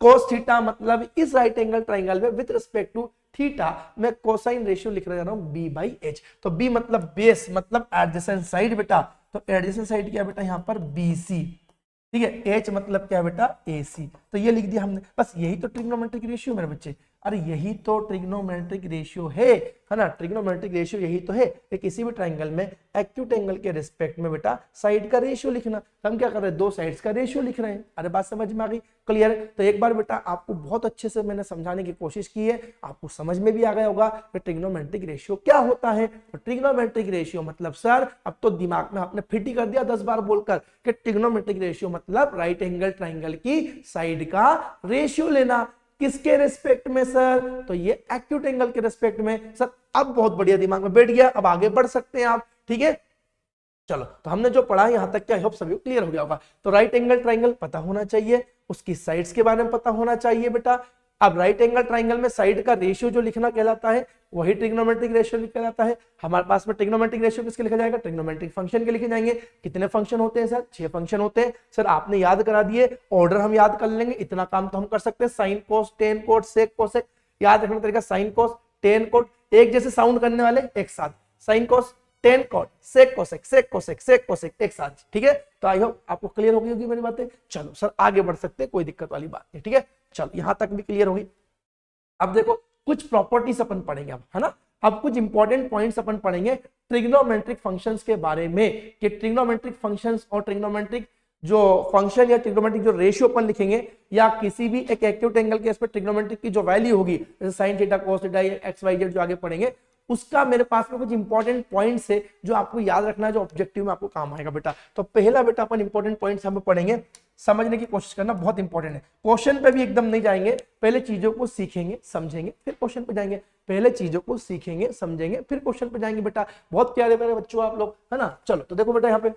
कोस थीटा मतलब इस राइट एंगल ट्राइंगल में विद रिस्पेक्ट टू थीटा मैं कोसाइन रेशियो लिख रहा हूं बी बाई एच। तो बी मतलब बेस मतलब एडजेसेंट साइड बेटा, तो एडजेसेंट साइड क्या बेटा यहाँ पर? B C. ठीक है, एच मतलब क्या बेटा? ए सी। तो ये लिख दिया हमने, बस यही तो ट्रिग्नोमेट्रिक रेशियो मेरे बच्चे। अरे यही तो ट्रिग्नोमेट्रिक रेशियो है ना? ट्रिग्नोमेट्रिक रेशियो यही तो है कि किसी भी ट्राइंगल में एक्यूट एंगल के रिस्पेक्ट में बेटा साइड का रेशियो लिखना। हम क्या कर रहे हैं? दो साइड्स का रेशियो लिख रहे हैं। अरे बात समझ में आ गई? क्लियर है? तो एक बार बेटा आपको बहुत अच्छे से मैंने समझाने की कोशिश की है, आपको समझ में भी आ गया होगा कि ट्रिग्नोमेट्रिक रेशियो क्या होता है। तो ट्रिग्नोमेट्रिक रेशियो मतलब सर अब तो दिमाग में आपने फिट ही कर दिया 10 बार बोलकर कि ट्रिग्नोमेट्रिक रेशियो मतलब राइट एंगल ट्राइंगल की साइड का रेशियो लेना। किसके रेस्पेक्ट में सर? तो ये एक्यूट एंगल के रेस्पेक्ट में। सर अब बहुत बढ़िया दिमाग में बैठ गया, अब आगे बढ़ सकते हैं आप। ठीक है, चलो तो हमने जो पढ़ा यहां तक क्या, आई होप सभी क्लियर हो गया होगा। तो राइट एंगल ट्राइंगल पता होना चाहिए, उसकी साइड्स के बारे में पता होना चाहिए बेटा, अब राइट एंगल ट्राइंगल में साइड का रेशियो जो लिखना कहलाता है वही ट्रिग्नोमेट्रिक रेशियो कहलाता है। हमारे पास में ट्रिग्नोमेट्रिक रेशियो किसके लिखा जाएगा, ट्रिग्नोमेट्रिक फंक्शन के लिखे जाएंगे। कितने फंक्शन होते हैं सर, 6 फंक्शन होते हैं। सर आपने याद करा दिए, ऑर्डर हम याद कर लेंगे, इतना काम तो हम कर सकते हैं। Sign cos, tan cos, sec cosec याद रखने का तरीका, साइन कोस टेन कोस एक जैसे साउंड करने वाले एक साथ, sine cos tan cos sec cosec sec cosec sec cosec एक साथ। ठीक है, तो आई होप आपको क्लियर हो गई होगी मेरी बातें। चलो सर आगे बढ़ सकते हैं, कोई दिक्कत वाली बात नहीं। ठीक है, चलो यहां तक भी क्लियर होगी। अब देखो कुछ प्रॉपर्टीज अपन पढ़ेंगे अब, है ना। अब कुछ इंपॉर्टेंट पॉइंट्स अपन पढ़ेंगे ट्रिग्नोमेट्रिक फंक्शंस के बारे में कि ट्रिग्नोमेट्रिक फंक्शंस और ट्रिग्नोमेट्रिक जो फंक्शन या ट्रिग्नोमेट्रिक जो रेशियो अपन लिखेंगे या किसी भी एक एक्यूट एंगल के इसमें ट्रिग्नोमेट्रिक की जो वैल्यू होगी, जैसे sine theta cos theta X Y Z जो आगे पढ़ेंगे, उसका मेरे पास में कुछ इंपॉर्टेंट पॉइंट्स है जो आपको याद रखना है, जो ऑब्जेक्टिव में आपको काम आएगा बेटा। तो पहला बेटा अपन इंपॉर्टेंट पॉइंट्स हम पढ़ेंगे, समझने की कोशिश करना बहुत इंपॉर्टेंट है। क्वेश्चन पे भी एकदम नहीं जाएंगे, पहले चीजों को सीखेंगे समझेंगे फिर क्वेश्चन पे जाएंगे। पहले चीजों को सीखेंगे समझेंगे फिर क्वेश्चन पे जाएंगे बेटा। बहुत प्यारे प्यारे बच्चों आप लोग, है ना। चलो तो देखो बेटा, यहाँ पे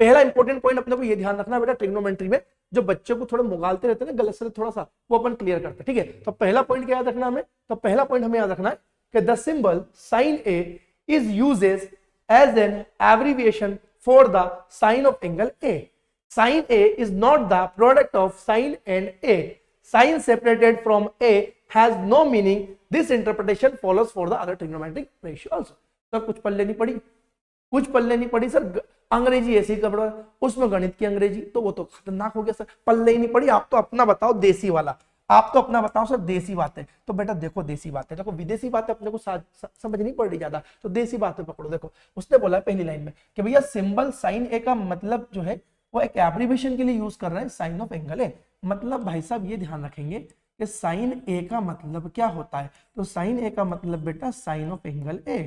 पहला इंपॉर्टेंट पॉइंट अपने को ये ध्यान रखना बेटा, ट्रिग्नोमेट्री में जो बच्चों को थोड़ा मुगालते रहते हैं ना गलत से थोड़ा सा, वो अपन क्लियर करते हैं। ठीक है, तो पहला पॉइंट क्या याद रखना हमें, तो पहला पॉइंट हमें याद रखना है कि the symbol sine A is uses as an abbreviation for the sine of angle A. Sin A is not the product of sin and A. Sin separated from A has no meaning. This interpretation follows for the other trigonometric ratio also. Sir कुछ पल्ले नहीं पड़ी, कुछ पल्ले नहीं पड़ी सर। अंग्रेजी ऐसी ही कपड़ा, उसमें गणित की अंग्रेजी, तो वो तो खतरनाक हो गया सर। पल्ले ही नहीं पड़ी, आप तो अपना बताओ देसी वाला, आप तो अपना बताओ सर देसी बातें। तो बेटा देखो देसी बातें, देखो विदेशी बातें अपने को समझ नहीं पड़ रही ज्यादा, तो देसी बातें पकड़ो। देखो उसने बोला पहली लाइन में कि भैया सिंबल साइन ए का मतलब जो है वो एक एब्रिविएशन के लिए यूज कर रहे हैं, साइन ऑफ एंगल ए। मतलब भाई साहब ये ध्यान रखेंगे कि साइन ए का मतलब क्या होता है, तो साइन ए का मतलब बेटा sine of angle A,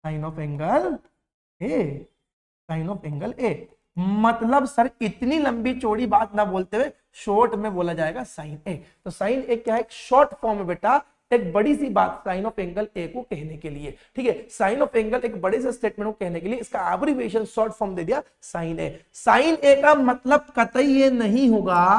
sine of angle A, sine of angle A. मतलब सर इतनी लंबी चौड़ी बात ना बोलते हुए शॉर्ट में बोला जाएगा साइन ए। तो साइन ए क्या है, एक शॉर्ट फॉर्म है बेटा, एक बड़ी सी बात साइन ऑफ एंगल ए को कहने के लिए। ठीक है, साइन ऑफ एंगल एक बड़े से स्टेटमेंट को कहने के लिए इसका एब्रिविएशन शॉर्ट फॉर्म दे दिया साइन ए। साइन ए का मतलब कतई ये नहीं होगा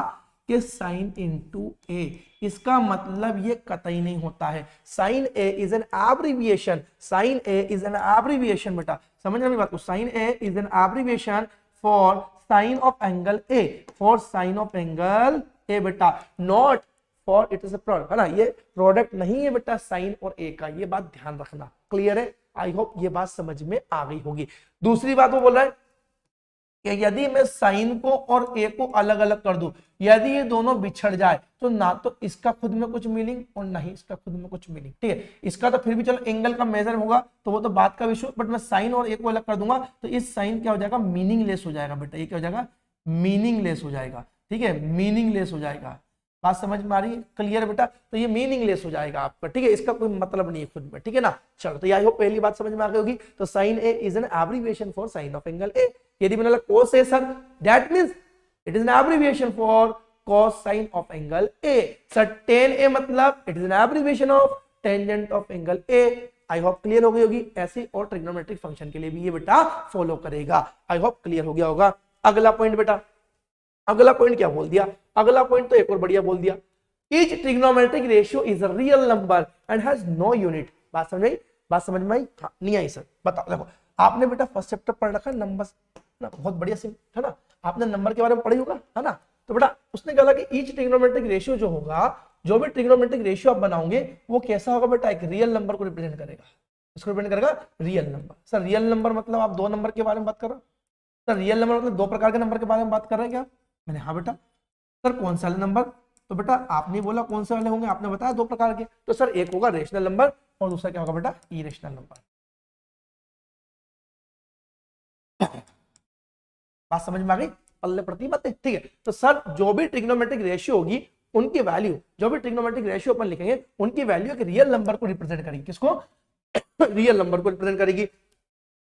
कि साइन इनटू ए, इसका मतलब ये कतई नहीं होता है। Sine A is an abbreviation, sine A is an abbreviation बेटा, समझना मेरी बात को। Sine A is an abbreviation for sine of angle A, for sine of angle A बेटा, not for it is a product, है ना। ये प्रोडक्ट नहीं है बेटा साइन और ए का, ये बात ध्यान रखना। क्लियर है, आई होप ये बात समझ में आ गई होगी। दूसरी बात वो बोल रहा है कि यदि मैं साइन को और ए को अलग अलग कर दूं, यदि ये दोनों बिछड़ जाए तो ना तो इसका खुद में कुछ मीनिंग और ना ही इसका खुद में कुछ मीनिंग। ठीक है, इसका तो फिर भी चलो एंगल का मेजर होगा तो वो तो बात का विषय, बट मैं साइन और ए को अलग कर दूंगा तो इस साइन क्या हो जाएगा, मीनिंगलेस हो जाएगा बेटा। ये क्या हो जाएगा, मीनिंगलेस हो जाएगा। ठीक है, मीनिंगलेस हो जाएगा। बात समझ में आ रही है, क्लियर बेटा। तो ये मीनिंगलेस हो जाएगा आपका। ठीक है, इसका कोई मतलब नहीं है खुद में। ठीक है ना, चलो तो यही पहली बात समझ में आ गई होगी। तो sine A is an abbreviation for sine of angle A. यदि मैंने cos A sir, that means it is an abbreviation for cos sine of angle A. Sir tan A मतलब it is an abbreviation of tangent of angle A. I hope clear हो गई होगी। ऐसे और ट्रिग्नोमेट्रिक फंक्शन के लिए भी ये बेटा फॉलो करेगा। आई होप क्लियर हो गया होगा। अगला पॉइंट बेटा, अगला पॉइंट क्या बोल दिया, अगला पॉइंट तो एक और बढ़िया बोल दिया, each trigonometric ratio is a real number and has no unit. बात समझ में, बात समझ में आई? हाँ, नहीं आई सर, बताओ। देखो आपने बेटा फर्स्ट चैप्टर पढ़ रखा है नंबर ना, बहुत बढ़िया सिम है ना, आपने नंबर के बारे में पढ़ी होगा, है ना। तो बेटा उसने कहा कि ईच ट्रिग्नोमेट्रिक रेशियो जो होगा, जो भी ट्रिग्नोमेट्रिक रेशियो आप बनाओगे वो कैसा होगा बेटा, एक रियल नंबर को रिप्रेजेंट करेगा। इसको रिप्रेजेंट करेगा real number. Sir real number मतलब आप दो नंबर के बारे में बात कर रहे हो? सर रियल नंबर मतलब दो प्रकार के नंबर के बारे में बात कर रहे हैं क्या? मैंने हाँ बेटा। सर कौन सा वाले नंबर? तो बेटा आपने बोला कौन से वाले होंगे, आपने बताया दो प्रकार के। तो सर एक होगा रेशनल नंबर और दूसरा क्या होगा बेटा, इरेशनल नंबर। बात समझ में आ गई, पल्ले पड़ती बातें। ठीक है, तो सर जो भी ट्रिग्नोमेट्रिक रेशियो होगी उनकी वैल्यू, जो भी ट्रिग्नोमेट्रिक रेशियो अपन लिखेंगे उनकी वैल्यू एक रियल नंबर को रिप्रेजेंट करेगी। किसको? रियल नंबर को रिप्रेजेंट करेगी।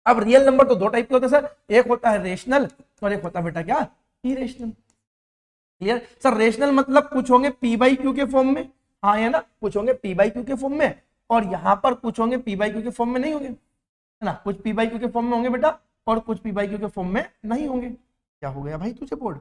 अब रियल नंबर तो दो टाइप के होते हैं सर, एक होता है रेशनल और एक होता है बेटा क्या, इरेशनल। क्लियर? सर रेशनल मतलब कुछ होंगे पी बाई क्यू के फॉर्म में, हाँ है ना, कुछ होंगे पी बाई क्यू के फॉर्म में, और यहाँ पर कुछ होंगे पी बाई क्यू के फॉर्म में नहीं होंगे, है ना। कुछ पी बाई क्यू के फॉर्म में होंगे बेटा और कुछ पी बाई क्यू के फॉर्म में नहीं होंगे। क्या हो गया भाई तुझे बोर्ड,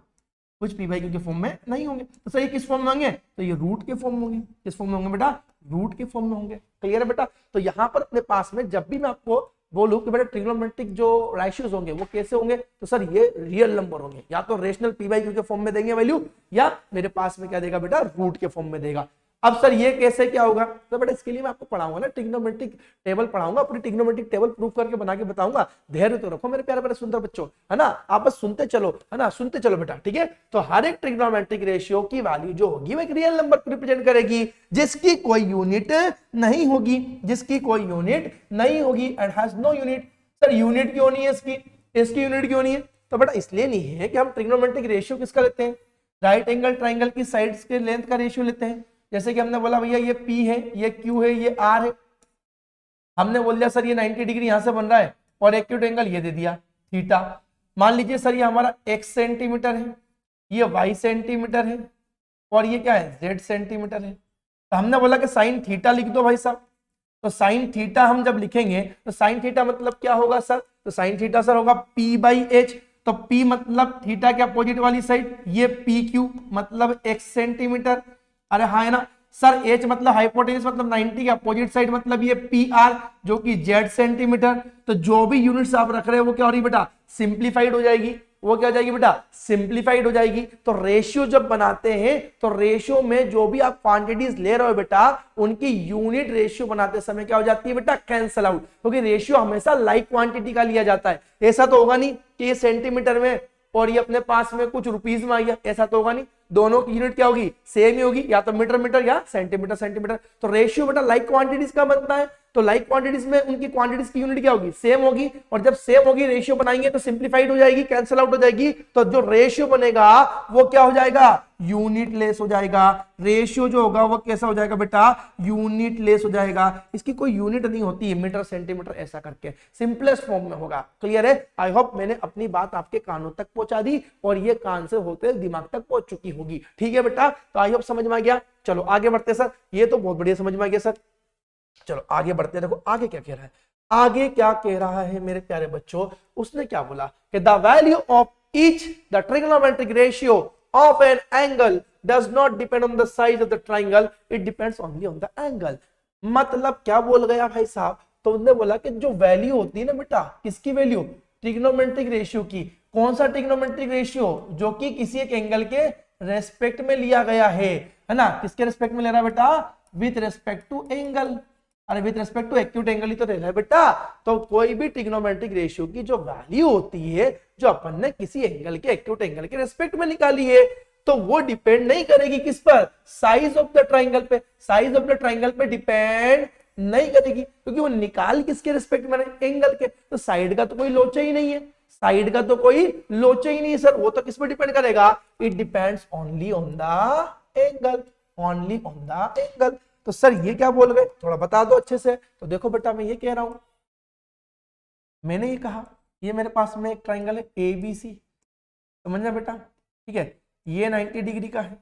कुछ पी बाई क्यू के फॉर्म में नहीं होंगे। तो सर ये किस फॉर्म में होंगे, तो ये रूट के फॉर्म में होंगे। किस फॉर्म में होंगे बेटा, रूट के फॉर्म में होंगे। क्लियर है बेटा। तो यहाँ पर अपने पास में जब भी मैं आपको बोलूं कि बेटा ट्रिग्नोमेट्रिक जो रेशियोज होंगे वो कैसे होंगे, तो सर ये रियल नंबर होंगे, या तो रेशनल पी बाई क्यू के फॉर्म में देंगे वैल्यू, या मेरे पास में क्या देगा बेटा, रूट के फॉर्म में देगा। अब सर ये कैसे क्या होगा, तो बेटा इसके लिए मैं आपको पढ़ाऊंगा ना, ट्रिग्नोमेट्रिक टेबल पढ़ाऊंगा, पूरी ट्रिग्नोमेट्रिक टेबल प्रूव करके बना के बताऊंगा। धैर्य तो रखो मेरे प्यारे प्यारे सुंदर बच्चों, है ना, आप बस सुनते चलो, है ना, सुनते चलो बेटा, ठीक है। तो हर एक ट्रिग्नोमेट्रिक रेशियो की वैल्यू जो होगी वो एक रियल नंबर को रिप्रेजेंट करेगी, जिसकी कोई यूनिट नहीं होगी, जिसकी कोई यूनिट नहीं होगी, and has no unit. Sir unit क्यों नहीं है इसकी यूनिट क्यों नहीं है, तो बेटा इसलिए नहीं है कि हम ट्रिग्नोमेट्रिक रेशियो किसका लेते हैं, राइट एंगल ट्राइंगल की साइड्स के लेंथ का रेशियो लेते हैं। जैसे कि हमने बोला भैया ये P है, ये Q है, ये R है, हमने बोल दिया सर ये 90 डिग्री यहां से बन रहा है, और एक्यूट एंगल ये दे दिया थीटा। मान लीजिए सर ये हमारा x सेंटीमीटर है, ये y सेंटीमीटर है, और ये क्या है, z सेंटीमीटर है। तो हमने बोला कि साइन थीटा लिख दो भाई साहब। तो साइन थीटा हम जब लिखेंगे तो साइन थीटा मतलब क्या होगा सर, तो साइन थीटा सर होगा P/h। तो P मतलब थीटा के अपोजिट वाली साइड, ये PQ मतलब x सेंटीमीटर, अरे हाँ है ना सर, h मतलब हाइपोटेन्यूज मतलब 90 के अपोजिट साइड, मतलब ये PR जो कि z सेंटीमीटर। तो जो भी यूनिट्स आप रख रहे हो वो क्या हो रही बेटा, सिंप्लीफाइड हो जाएगी। वो क्या हो जाएगी बेटा, सिंप्लीफाइड हो जाएगी। तो रेशियो जब बनाते हैं तो रेशियो में जो भी आप क्वांटिटीज ले रहे हो बेटा, उनकी यूनिट रेशियो बनाते समय क्या हो जाती है बेटा, कैंसल आउट, क्योंकि रेशियो हमेशा लाइक क्वांटिटी का लिया जाता है। ऐसा तो होगा नहीं कि ये सेंटीमीटर में और ये अपने पास में कुछ रुपीज में आ गया, ऐसा तो होगा नहीं। दोनों की यूनिट क्या होगी, सेम ही होगी, या तो मीटर मीटर या सेंटीमीटर सेंटीमीटर। तो रेशियो बेटा लाइक क्वांटिटीज का बनता है, तो लाइक क्वांटिटीज में उनकी क्वांटिटीज की यूनिट क्या होगी, सेम होगी। और जब सेम होगी रेशियो बनाएंगे तो सिंप्लीफाइड हो जाएगी, कैंसिल आउट हो जाएगी। तो जो रेशियो बनेगा वो क्या हो जाएगा, यूनिट लेस हो जाएगा। रेशियो जो होगा वो कैसा हो जाएगा बेटा, यूनिट लेस हो जाएगा। इसकी कोई यूनिट नहीं होती है, मीटर सेंटीमीटर ऐसा करके सिंपलेस्ट फॉर्म में होगा। क्लियर है। आई होप मैंने अपनी बात आपके कानों तक पहुंचा दी और ये कान से होते दिमाग तक पहुंच चुकी होगी। ठीक है बेटा, तो आई होप समझ में आ गया। चलो आगे बढ़ते सर, ये तो बहुत बढ़िया समझ में आ गया सर। चलो आगे बढ़ते, देखो आगे क्या कह रहा है, आगे क्या कह रहा है मेरे प्यारे बच्चों। उसने क्या बोला कि the value of each the trigonometric ratio of an angle does not depend on the size of the triangle, it depends only on the angle. मतलब क्या बोल गया भाई साहब, तो उन्होंने बोला कि जो वैल्यू होती है ना बेटा, किसकी वैल्यू, ट्रिग्नोमेट्रिक रेशियो की। कौन सा ट्रिग्नोमेट्रिक रेशियो, जो कि किसी एक एंगल के रेस्पेक्ट में लिया गया है ना। किसके रेस्पेक्ट में ले रहा है बेटा, विथ रेस्पेक्ट टू एंगल। अरे with respect to acute angle ही तो रह रहा है बेटा। तो कोई भी ट्रिग्नोमेट्रिक रेशियो की जो वैल्यू होती है, जो अपन ने किसी एंगल के एक्यूट एंगल के रेस्पेक्ट में निकाली है, तो वो डिपेंड नहीं करेगी किस पर, साइज ऑफ द ट्राइंगल पे। साइज ऑफ द ट्राइंगल पे डिपेंड नहीं करेगी, क्योंकि वो निकाल किसके रेस्पेक्ट में, एंगल के। तो साइड का तो कोई लोचा ही नहीं है, साइड का तो कोई लोचा ही नहीं है सर। वो तो किस पर डिपेंड करेगा, it depends only on the angle, only on the angle. तो सर ये क्या बोल गए, थोड़ा बता दो अच्छे से। तो देखो बेटा मैं ये कह रहा हूं, मैंने ये कहा ये मेरे पास में एक ट्राइंगल है ABC, समझना बेटा, ठीक है। ये 90 डिग्री का है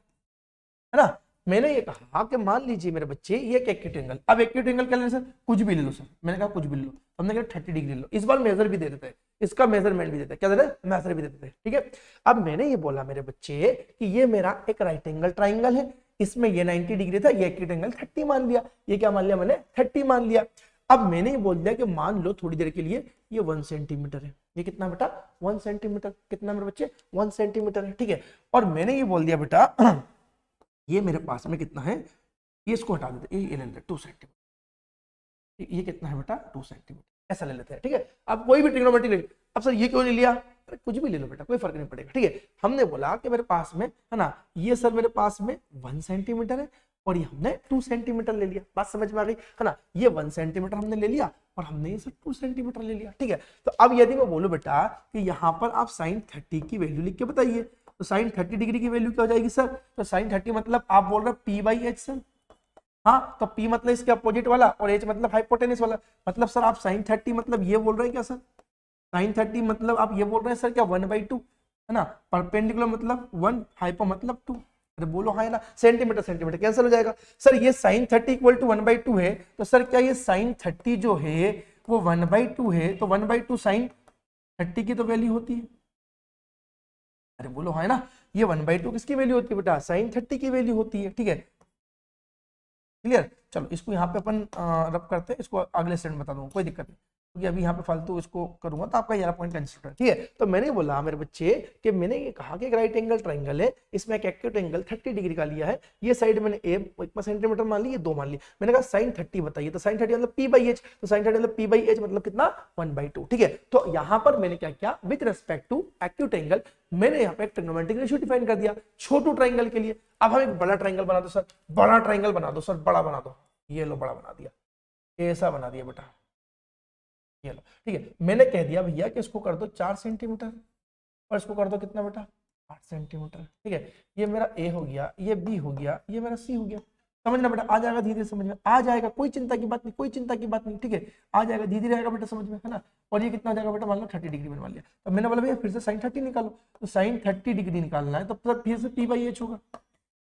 ना। मैंने ये कहा कि मान लीजिए मेरे बच्चे ये एक एक्यूट एंगल, अब एक्यूट एंगल क्या लेना सर, कुछ भी ले लो सर। मैंने कहा कुछ भी ले लो, हमने कहा 30 डिग्री ले लो। इस बार मेजर भी दे देते हैं, इसका मेजरमेंट भी देते हैं, क्या देते हैं, मेजर भी देते हैं, ठीक है। अब मैंने ये बोला मेरे बच्चे कि ये मेरा एक राइट एंगल ट्राइंगल है, इसमें ये 90 डिग्री था, ये एक्यूट एंगल 30 मान लिया। ये क्या मान लिया मैंने, 30 मान लिया। अब मैंने ये बोल दिया कि मान लो थोड़ी देर के लिए ये 1 सेंटीमीटर है। ये कितना बेटा, 1 सेंटीमीटर। कितना मेरे बच्चे, 1 सेंटीमीटर है, ठीक है। और मैंने ये बोल दिया बेटा ये मेरे पास में कितना है, ये इसको हटा देते, ये ले लेते 2 सेंटीमीटर। ये कितना है बेटा, 2 सेंटीमीटर, ऐसा ले लेते हैं, ठीक है। अब कोई भी ट्रिग्नोमेट्रिक, अब सर ये क्यों नहीं लिया, कुछ भी ले लो बेटा, कोई फर्क नहीं पड़ेगा, ठीक है। हमने बोला कि मेरे पास में है ना, ये सर मेरे पास में 1 सेंटीमीटर है और ये हमने 2 सेंटीमीटर ले लिया। बात समझ में आ गई है ना। ये 1 सेंटीमीटर हमने ले लिया और हमने ये सर 2 सेंटीमीटर ले लिया, ठीक है। तो अब यदि मैं बोलूं बेटा कि यहाँ पर आप साइन 30 की वैल्यू लिख के बताइए, तो साइन 30 डिग्री की वैल्यू क्या हो जाएगी सर, तो साइन 30 मतलब आप बोल रहे P/h सर। हाँ, तो P मतलब इसके अपोजिट वाला और H मतलब हाइपोटेन्यूज वाला। मतलब सर आप साइन 30 मतलब ये बोल रहे हैं क्या सर, साइन 30 मतलब आप ये बोल रहे हैं सर क्या 1/2 है ना। परपेंडिकुलर मतलब 1, हाइपो मतलब 2। अरे बोलो हाँ है ना, सेंटीमीटर सेंटीमीटर कैंसिल हो जाएगा। सर ये साइन 30 इक्वल टू 1/2 है, तो सर क्या ये साइन 30 जो है वो 1/2 है, तो 1/2 साइन 30 की तो वैल्यू होती है। अरे बोलो हाँ है ना, ये 1/2 किसकी वैल्यू होती है बेटा, साइन 30 की वैल्यू होती है। ठीक है, क्लियर। चलो इसको यहाँ पे अपन रब करते हैं, इसको अगले स्टेप में बता दूंगा, कोई दिक्कत नहीं, क्योंकि अभी यहाँ पे फालतू इसको करूंगा तो आपका 11 पॉइंट कंसिडर है। ठीक है, तो मैंने बोला मेरे बच्चे कि मैंने ये कहा कि एक राइट एंगल ट्राइंगल है, इसमें एक एक्यूट एंगल 30 डिग्री का लिया है, ये साइड मैंने ए 1 सेंटीमीटर मान ली, ये 2 मान ली, मैंने कहा साइन 30 बताइए, तो साइन 30 मतलब p/h, तो साइन 30 मतलब p/h मतलब कितना 1/2। ठीक है, तो यहाँ पर मैंने क्या किया, with respect to acute angle मैंने यहाँ पे एक ट्रिग्नोमेट्रिक रेशियो डिफाइन कर दिया छोटू ट्राइंगल के लिए। अब हम एक बड़ा ट्राइंगल बना दो सर, बड़ा ट्राइंगल बना दो सर, बड़ा बना दो, ये लो बड़ा बना दिया, ऐसा बना दिया बेटा, ये लो। ठीक है, मैंने कह दिया भैया कि इसको कर दो 4 सेंटीमीटर और इसको कर दो कितना बेटा 8 सेंटीमीटर। ठीक है, ये मेरा ए हो गया, ये बी हो गया, ये मेरा सी हो गया। समझना बेटा, आ जाएगा धीरे धीरे समझ में आ जाएगा, कोई चिंता की बात नहीं, कोई चिंता की बात नहीं। ठीक है, आ जाएगा धीरे धीरे आएगा बेटा समझ में, है ना। और ये कितना आ जाएगा बेटा, मान लो 30 डिग्री बनवा लिया, तो मैंने बोला भैया फिर से साइन 30 निकालो, तो साइन 30 डिग्री निकालना है तो फिर से p/h होगा।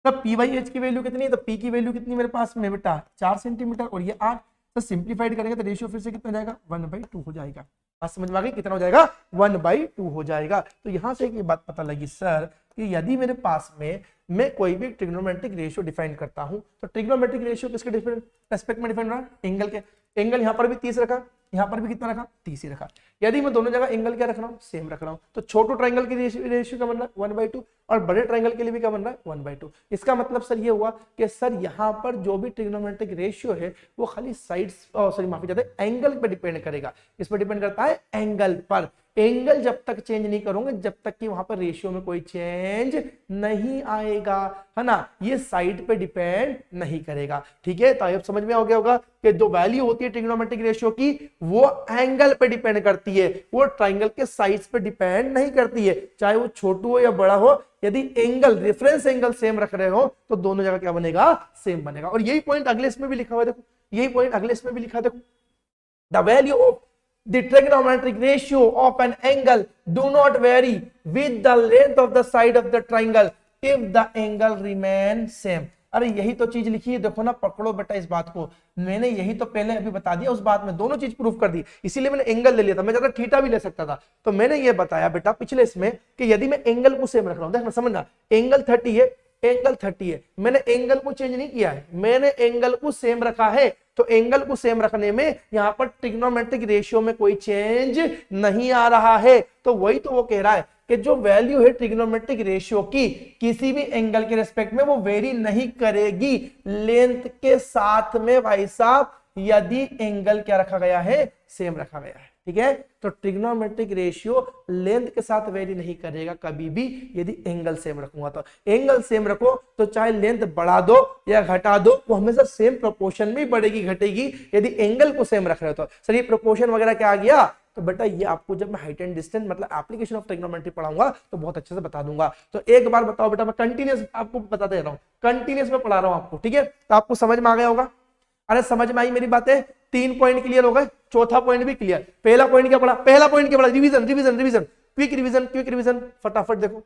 तब p/h की वैल्यू कितनी है, तो p की वैल्यू कितनी मेरे पास में बेटा 4 सेंटीमीटर और ये 8, तो सिंप्लीफाइड करेंगे तो रेशियो फिर से कितना जाएगा 1/2 हो जाएगा। बात समझ में आ गई, कितना हो जाएगा 1/2 हो जाएगा। तो यहां से एक बात पता लगी सर कि यदि मेरे पास में मैं कोई भी ट्रिग्नोमेट्रिक रेशियो डिफाइन करता हूं तो ट्रिग्नोमेट्रिक रेशियो किसके रेस्पेक्ट में डिफाइन रहा, एंगल के। एंगल यहां पर भी 30 रखा, यहां पर भी कितना रखा 30 ही रखा। यदि मैं दोनों जगह एंगल क्या रख रहा हूं, सेम रख रहा हूं, तो छोटे ट्राइंगल की रेशियो क्या बन रहा है 1/2 और बड़े ट्राइंगल के लिए भी क्या बन रहा है 1/2। इसका मतलब सर ये हुआ कि सर यहां पर जो भी ट्रिग्नोमेट्रिक रेशियो है वो खाली साइड्स सॉरी माफी चाहते एंगल पर डिपेंड करेगा। इस पर डिपेंड करता है एंगल पर। एंगल जब तक चेंज नहीं करोगे जब तक कि वहां पर रेशियो में कोई चेंज नहीं आएगा, है ना। ये साइड पे डिपेंड नहीं करेगा। ठीक है, तो अब समझ में आ गया होगा कि जो वैल्यू होती है ट्रिग्नोमेट्रिक रेशियो की वो एंगल पे डिपेंड करती है, वो ट्राइंगल के साइड्स पे डिपेंड नहीं करती है, चाहे वो छोटू हो या बड़ा हो। यदि एंगल रेफरेंस एंगल सेम रख रहे हो तो दोनों जगह क्या बनेगा, सेम बनेगा। और यही पॉइंट अगले इसमें भी लिखा हुआ है, देखो यही पॉइंट अगले इसमें भी लिखा है, देखो the value of the trigonometric ratio of an angle do not vary with the length of the side of the triangle if the angle remain same। अरे यही तो चीज लिखी है, देखो ना, पकड़ो बेटा इस बात को। मैंने यही तो पहले अभी बता दिया, उस बात में दोनों चीज प्रूफ कर दी, इसीलिए मैंने एंगल ले लिया था। मैं ज्यादा थीटा भी ले सकता था, तो मैंने ये बताया बेटा पिछले इसमें कि यदि मैं एंगल को सेम रख रहा हूं, देखना समझना, एंगल 30 है, एंगल 30 है, मैंने एंगल को चेंज नहीं किया है, मैंने एंगल को सेम रखा है। तो एंगल को सेम रखने में यहां पर ट्रिग्नोमेट्रिक रेशियो में कोई चेंज नहीं आ रहा है। तो वही तो वो कह रहा है कि जो वैल्यू है ट्रिग्नोमेट्रिक रेशियो की किसी भी एंगल के रेस्पेक्ट में वो वेरी नहीं करेगी लेंथ के साथ में भाई साहब, यदि एंगल क्या रखा गया है, सेम रखा गया है। ठीक है, तो ट्रिग्नोमेट्रिक रेशियो लेंथ के साथ वेरी नहीं करेगा कभी भी यदि एंगल सेम रखूंगा। तो एंगल सेम रखो तो चाहे लेंथ बढ़ा दो या घटा दो वो हमेशा सेम प्रोपोर्शन में बढ़ेगी घटेगी यदि एंगल को सेम रख रहे हो। तो सर ये प्रोपोर्शन वगैरह क्या आ गया, तो बेटा ये आपको जब मैं हाइट एंड डिस्टेंस मतलब एप्लीकेशन ऑफ ट्रिग्नोमेट्री पढ़ाऊंगा तो बहुत अच्छे से बता दूंगा। तो एक बार बताओ बेटा, मैं कंटिन्यूस आपको बताते रहा हूं, कंटिन्यूस में पढ़ा रहा हूं आपको। ठीक है, तो आपको समझ में आ गया होगा। अरे समझ में आई मेरी बातें, 3 पॉइंट क्लियर हो गए, चौथा पॉइंट भी क्लियर। पहला पॉइंट क्या पढ़ा, पहला पॉइंट क्या पढ़ा, revision revision revision, quick revision quick revision, फटाफट देखो।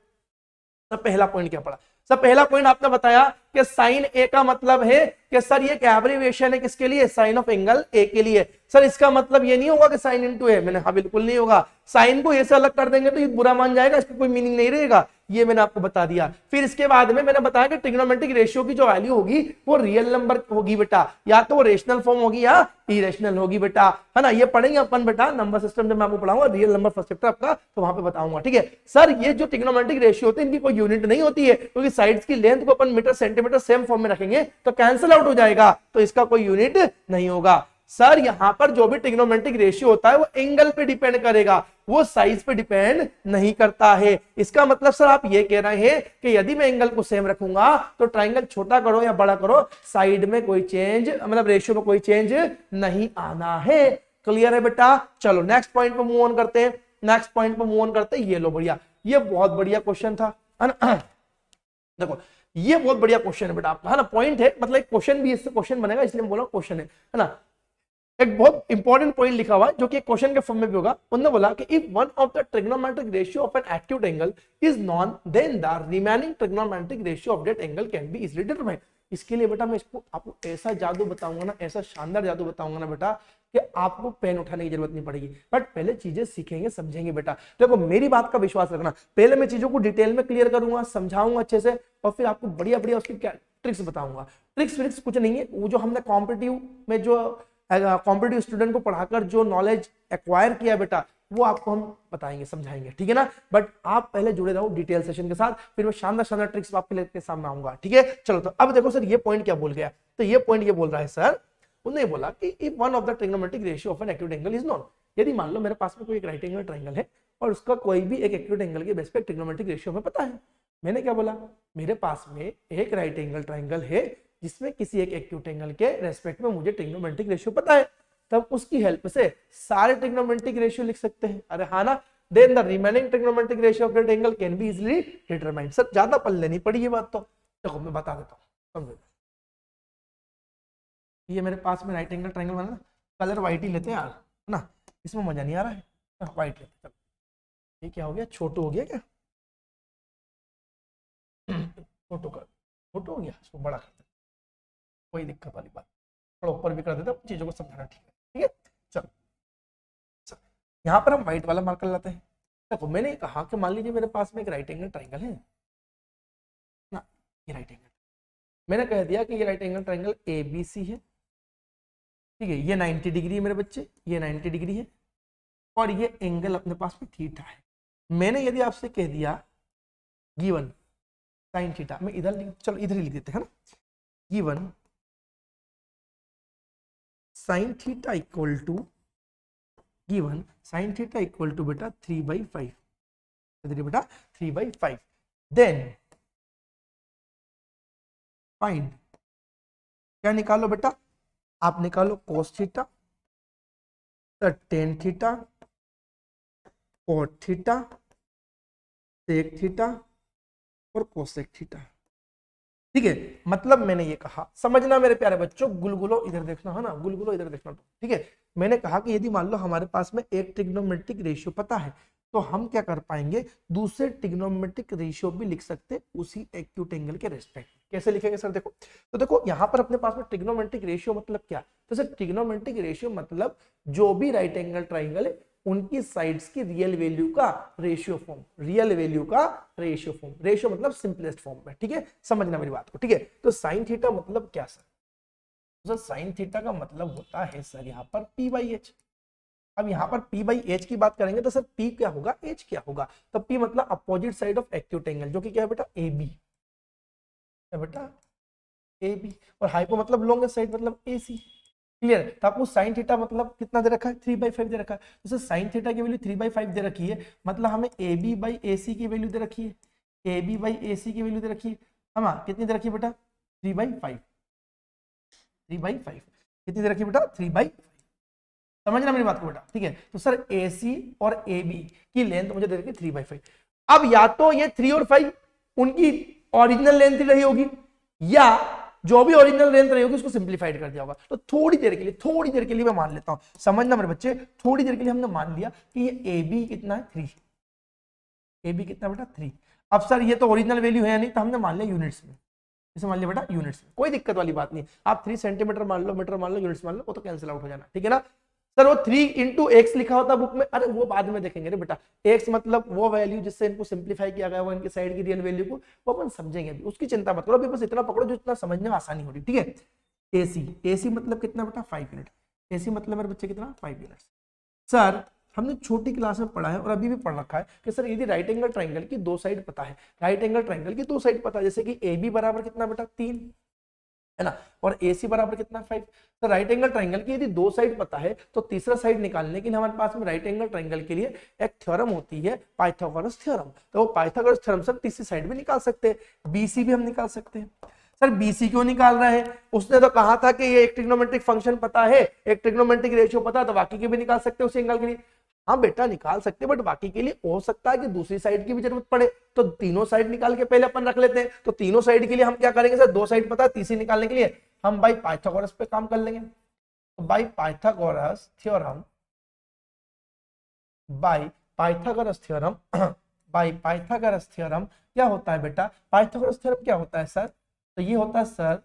सब पहला पॉइंट क्या पढ़ा, सब पहला पॉइंट आपने बताया कि साइन ए का मतलब है कि सर ये एब्रिविएशन है किसके लिए, साइन ऑफ एंगल ए के लिए। सर इसका मतलब ये नहीं होगा कि साइन इनटू ए, मैंने हाँ बिल्कुल नहीं होगा। साइन को ए से अलग कर देंगे तो ये बुरा मान जाएगा, इसका कोई मीनिंग नहीं रहेगा, ये मैंने आपको बता दिया। फिर इसके बाद में मैंने बताया कि ट्रिग्नोमेट्रिक रेशियो की जो वैल्यू होगी वो रियल नंबर होगी बेटा, या तो वो रेशनल फॉर्म होगी या इरेशनल होगी बेटा, है ना। ये पढ़ेंगे अपन बेटा नंबर सिस्टम जब मैं आपको पढ़ाऊंगा, रियल नंबर फर्स्ट चैप्टर आपका, तो वहां पे बताऊंगा। ठीक है सर, ये जो ट्रिग्नोमेट्रिक रेशियो होते हैं इनकी कोई यूनिट नहीं होती है, क्योंकि साइड्स की लेंथ को अपन मीटर सेंटीमीटर सेम फॉर्म में रखेंगे तो कैंसिल आउट हो जाएगा, तो इसका कोई यूनिट नहीं होगा। सर यहां पर जो भी ट्रिग्नोमेट्रिक रेशियो होता है वो एंगल पे डिपेंड करेगा, वो साइज पे डिपेंड नहीं करता है। इसका मतलब सर आप ये कह रहे हैं कि यदि मैं एंगल को सेम रखूंगा तो ट्राइंगल छोटा करो या बड़ा करो, साइड में कोई चेंज मतलब रेशियो में कोई चेंज नहीं आना है। क्लियर है बेटा, चलो नेक्स्ट पॉइंट पे मूव ऑन करते हैं, नेक्स्ट पॉइंट पे मूव ऑन करते हैं। ये लो बढ़िया, ये बहुत बढ़िया क्वेश्चन था, है ना। देखो ये बहुत बढ़िया क्वेश्चन है बेटा आपका, है ना। पॉइंट है मतलब क्वेश्चन भी इससे क्वेश्चन बनेगा, इसलिए बोला क्वेश्चन है ना। एक बहुत इंपॉर्टेंट पॉइंट लिखा हुआ है जो कि क्वेश्चन के फॉर्म में भी होगा। उन्होंने बोला कि if one of the trigonometric ratio of an acute angle is known then the remaining trigonometric ratio of that angle can be easily determined. इसके लिए बेटा मैं इसको आपको ऐसा जादू बताऊंगा ना, ऐसा शानदार जादू बताऊंगा ना बेटा कि आपको पेन उठाने की जरूरत नहीं पड़ेगी। बट पहले चीजें सीखेंगे समझेंगे बेटा। देखो मेरी बात का विश्वास रखना, पहले मैं चीजों को डिटेल में क्लियर करूंगा, समझाऊंगा अच्छे से, और फिर आपको बढ़िया बढ़िया उसकी क्या ट्रिक्स बताऊंगा। ट्रिक्स कुछ नहीं है, वो जो हमने कॉम्पिटिटिव में जो कॉम्पिटिटिव स्टूडेंट को पढ़ाकर जो नॉलेज एक्वायर किया बेटा, वो आपको हम बताएंगे समझाएंगे, ठीक है ना। बट आप पहले जुड़े रहो डिटेल सेशन के साथ, फिर मैं शानदार शानदार ट्रिक्स आपके लेके सामने आऊंगा, ठीक है। चलो तो अब देखो सर ये पॉइंट क्या बोल गया, तो ये पॉइंट ये बोल रहा है सर, उन्होंने बोला कि if one of the trigonometric ratio of an acute angle is known, यदि मान लो मेरे पास में कोई एक राइट एंगल ट्रायंगल है और उसका कोई भी एक एक्यूट एंगल के बेस पे ट्रिग्नोमेट्रिक रेशियो हमें पता है। मैंने क्या बोला, मेरे पास में एक राइट एंगल ट्रायंगल है जिसमें किसी एक एक्यूट एंगल के रेस्पेक्ट में मुझे ट्रिग्नोमेट्रिक रेशियो पता है, तब उसकी हेल्प से सारे ट्रिग्नोमेट्रिक रेशियो लिख सकते हैं। अरे हाँ ना, then the remaining trigonometric ratio of that angle can be easily determined. Sir ज्यादा पढ़ लेनी पड़ी ये बात, तो देखो मैं बता देता हूँ, समझो। ये मेरे पास में राइट एंगल ट्रायंगल बना, कलर व्हाइट ही लेते हैं यार, है ना, इसमें मजा नहीं आ रहा है, व्हाइट लेते हैं। ये क्या हो गया, छोटू हो गया क्या, छोटू कर, छोटू हो गया, इसको बड़ा करते, कोई दिक्कत वाली बात, थोड़ा ऊपर भी कर देता हूँ, चीजों को समझाना ठीक है, ठीक है। चलो यहाँ पर हम व्हाइट वाला मार्कर लाते हैं। देखो मैंने कहा कि मान लीजिए मेरे पास में एक राइट एंगल ट्रायंगल है ना, ये राइट एंगल, मैंने कह दिया कि ये राइट एंगल ट्रायंगल ABC है, ठीक है, ये 90 डिग्री है मेरे बच्चे, ये 90 डिग्री है, और ये एंगल अपने पास में थीटा है। मैंने यदि आपसे कह दिया गिवन साइन थीटा, मैं इधर चलो इधर ही लिख देते हैं ना, given sine theta equal to, given sine theta equal to बेटा 3/5, बेटा 3/5, देन फाइंड, क्या निकालो बेटा, आप निकालो cos theta, tan theta, cot theta, sec theta और कोसेक थीटा, ठीक है। मतलब मैंने ये कहा, समझना मेरे प्यारे बच्चों, गुलगुलो इधर देखना है ना, गुलगुलो इधर देखना, ठीक है। मैंने कहा कि यदि मान लो हमारे पास में एक ट्रिग्नोमेट्रिक रेशियो पता है, तो हम क्या कर पाएंगे, दूसरे ट्रिग्नोमेट्रिक रेशियो भी लिख सकते उसी एक्यूट एंगल के रेस्पेक्ट। कैसे लिखेंगे सर, देखो तो देखो यहाँ पर अपने पास में ट्रिग्नोमेट्रिक रेशियो मतलब क्या, तो सर ट्रिग्नोमेट्रिक रेशियो मतलब जो भी राइट एंगल ट्रायंगल है उनकी साइड्स की रियल वैल्यू का रेशियो फॉर्म, रियल वैल्यू का रेशियो फॉर्म, रेशियो मतलब सिंपलेस्ट फॉर्म में, ठीक है, समझना मेरी बात को, ठीक है। तो साइन थीटा मतलब क्या सर, तो सर साइन थीटा का मतलब होता है सर यहाँ पर P/H। अब यहाँ पर P/H की बात करेंगे तो सर P क्या होगा, H क्या होगा, तो P मतलब opposite side of acute angle, जो कि क्या है बेटा AB, क्या बेटा AB, और हाइपो मतलब लॉन्गेस्ट साइड मतलब AC, क्लियर। तो आपको साइन थीटा मतलब कितना दे रखा है, 3/5 दे रखा है, तो सर साइन थीटा की वैल्यू 3/5 दे रखी है, मतलब हमें AB/AC की वैल्यू दे रखी है, AB/AC की वैल्यू दे रखी है, हम कितनी दे रखी है बेटा 3/5, 3/5 कितनी दे रखी है बेटा 3/5, समझना मेरी बात को बेटा, ठीक है। तो सर AC और AB की लेंथ मुझे दे रखी है 3/5। अब या तो ये 3 और 5 उनकी ओरिजिनल लेंथ ही रही होगी, या जो भी ओरिजिनल लेंथ रही होगी उसको सिंप्लीफाइड कर दिया होगा। तो थोड़ी देर के लिए मैं मान लेता हूं, समझना मेरे बच्चे, थोड़ी देर के लिए हमने मान लिया कि ये AB कितना है 3, AB कितना बेटा 3। अब सर ये तो ओरिजिनल वैल्यू है या नहीं, तो हमने मान लिया यूनिट्स में, इसे मान लिया बेटा यूनिट्स में, कोई दिक्कत वाली बात नहीं। आप 3 सेंटीमीटर मान लो, मीटर मान लो, यूनिट्स मान लो, वो तो कैंसिल आउट हो जाना, ठीक है ना। सर वो 3 × x लिखा होता बुक में, अरे वो बाद में देखेंगे रे बेटा, x मतलब वो वैल्यू जिससे इनको सिंप्लीफाई किया गया, वो इनकी साइड की रियल वैल्यू को वो अपन समझेंगे अभी, उसकी चिंता मत करो, अभी बस इतना पकड़ो जो इतना समझने में आसानी हो रही, ठीक है। AC मतलब कितना बेटा 5 यूनिट, AC मतलब मेरे बच्चे कितना 5 यूनिट। सर हमने छोटी क्लास में पढ़ा है और अभी भी पढ़ रखा है कि सर यदि राइट एंगल ट्रायंगल की दो साइड पता है, राइट एंगल ट्रायंगल की दो साइड पता है, जैसे कि AB बराबर कितना बेटा 3 है ना, और AC बराबर कितना 5। तो राइट एंगल ट्रायंगल की यदि दो साइड पता है, तो तीसरा साइड निकालने के लिए हमारे पास में राइट एंगल ट्रायंगल के लिए एक थ्योरम होती है, पाइथागोरस थ्योरम। तो वो पाइथागोरस थ्योरम से तीसरी साइड भी निकाल सकते हैं, BC भी हम निकाल सकते हैं। सर BC क्यों निकाल रहे हैं, उसने तो कहा था कि ये एक ट्रिग्नोमेट्रिक फंक्शन पता है, एक ट्रिग्नोमेट्रिक रेशियो पता है, तो बाकी के भी निकाल सकते हैं उस एंगल के लिए। हाँ बेटा निकाल सकते, बट बाकी के लिए हो सकता है कि दूसरी साइड की भी जरूरत पड़े, तो तीनों साइड निकाल के पहले अपन रख लेते हैं। तो तीनों साइड के लिए हम क्या करेंगे सर, दो साइड पता है, तीसरी निकालने के लिए हम बाई पाइथागोरस पे काम कर लेंगे। तो by Pythagoras theorem, by Pythagoras theorem by Pythagoras theorem क्या होता है बेटा, पाइथागोरस थ्योरम क्या होता है सर, तो ये होता है सर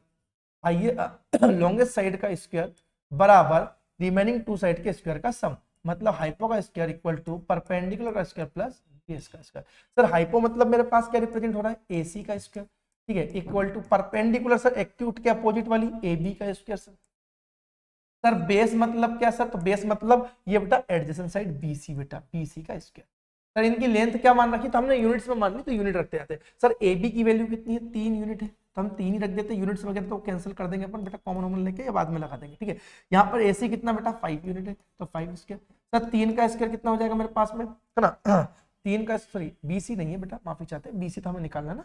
आइए लॉन्गेस्ट साइड का स्क्वायर बराबर रिमेनिंग टू साइड के स्क्वायर का सम, मतलब हाइपो का स्क्वायर इक्वल टू परपेंडिकुलर का स्क्वायर प्लस बेस का स्क्वायर। सर हाइपो मतलब मेरे पास क्या रिप्रेजेंट हो रहा है, AC का स्क्वायर, ठीक है, equal to perpendicular sir acute के अपोजिट वाली AB का स्क्वायर। सर बेस मतलब क्या सर, तो बेस मतलब ये बेटा एडजेसेंट साइड BC, बेटा BC का स्क्वायर। सर इनकी लेंथ क्या मान रखी, तो हमने यूनिट्स में मान ली तो यूनिट रखते जाते हैं। सर AB की वैल्यू कितनी है, 3 यूनिट है, तो हम 3 ही रख देते हैं, यूनिट्स वगैरह तो कैंसिल कर देंगे अपन बेटा, कॉमन कॉमन लेके या बाद में लगा देंगे, ठीक है। यहाँ पर AC कितना बेटा 5 यूनिट है, तो 5 स्क्वायर। सर 3 का स्क्वायर कितना हो जाएगा मेरे पास में, है ना 3 का, सॉरी BC नहीं है बेटा, माफी चाहते हैं, BC तो हमें निकालना है ना,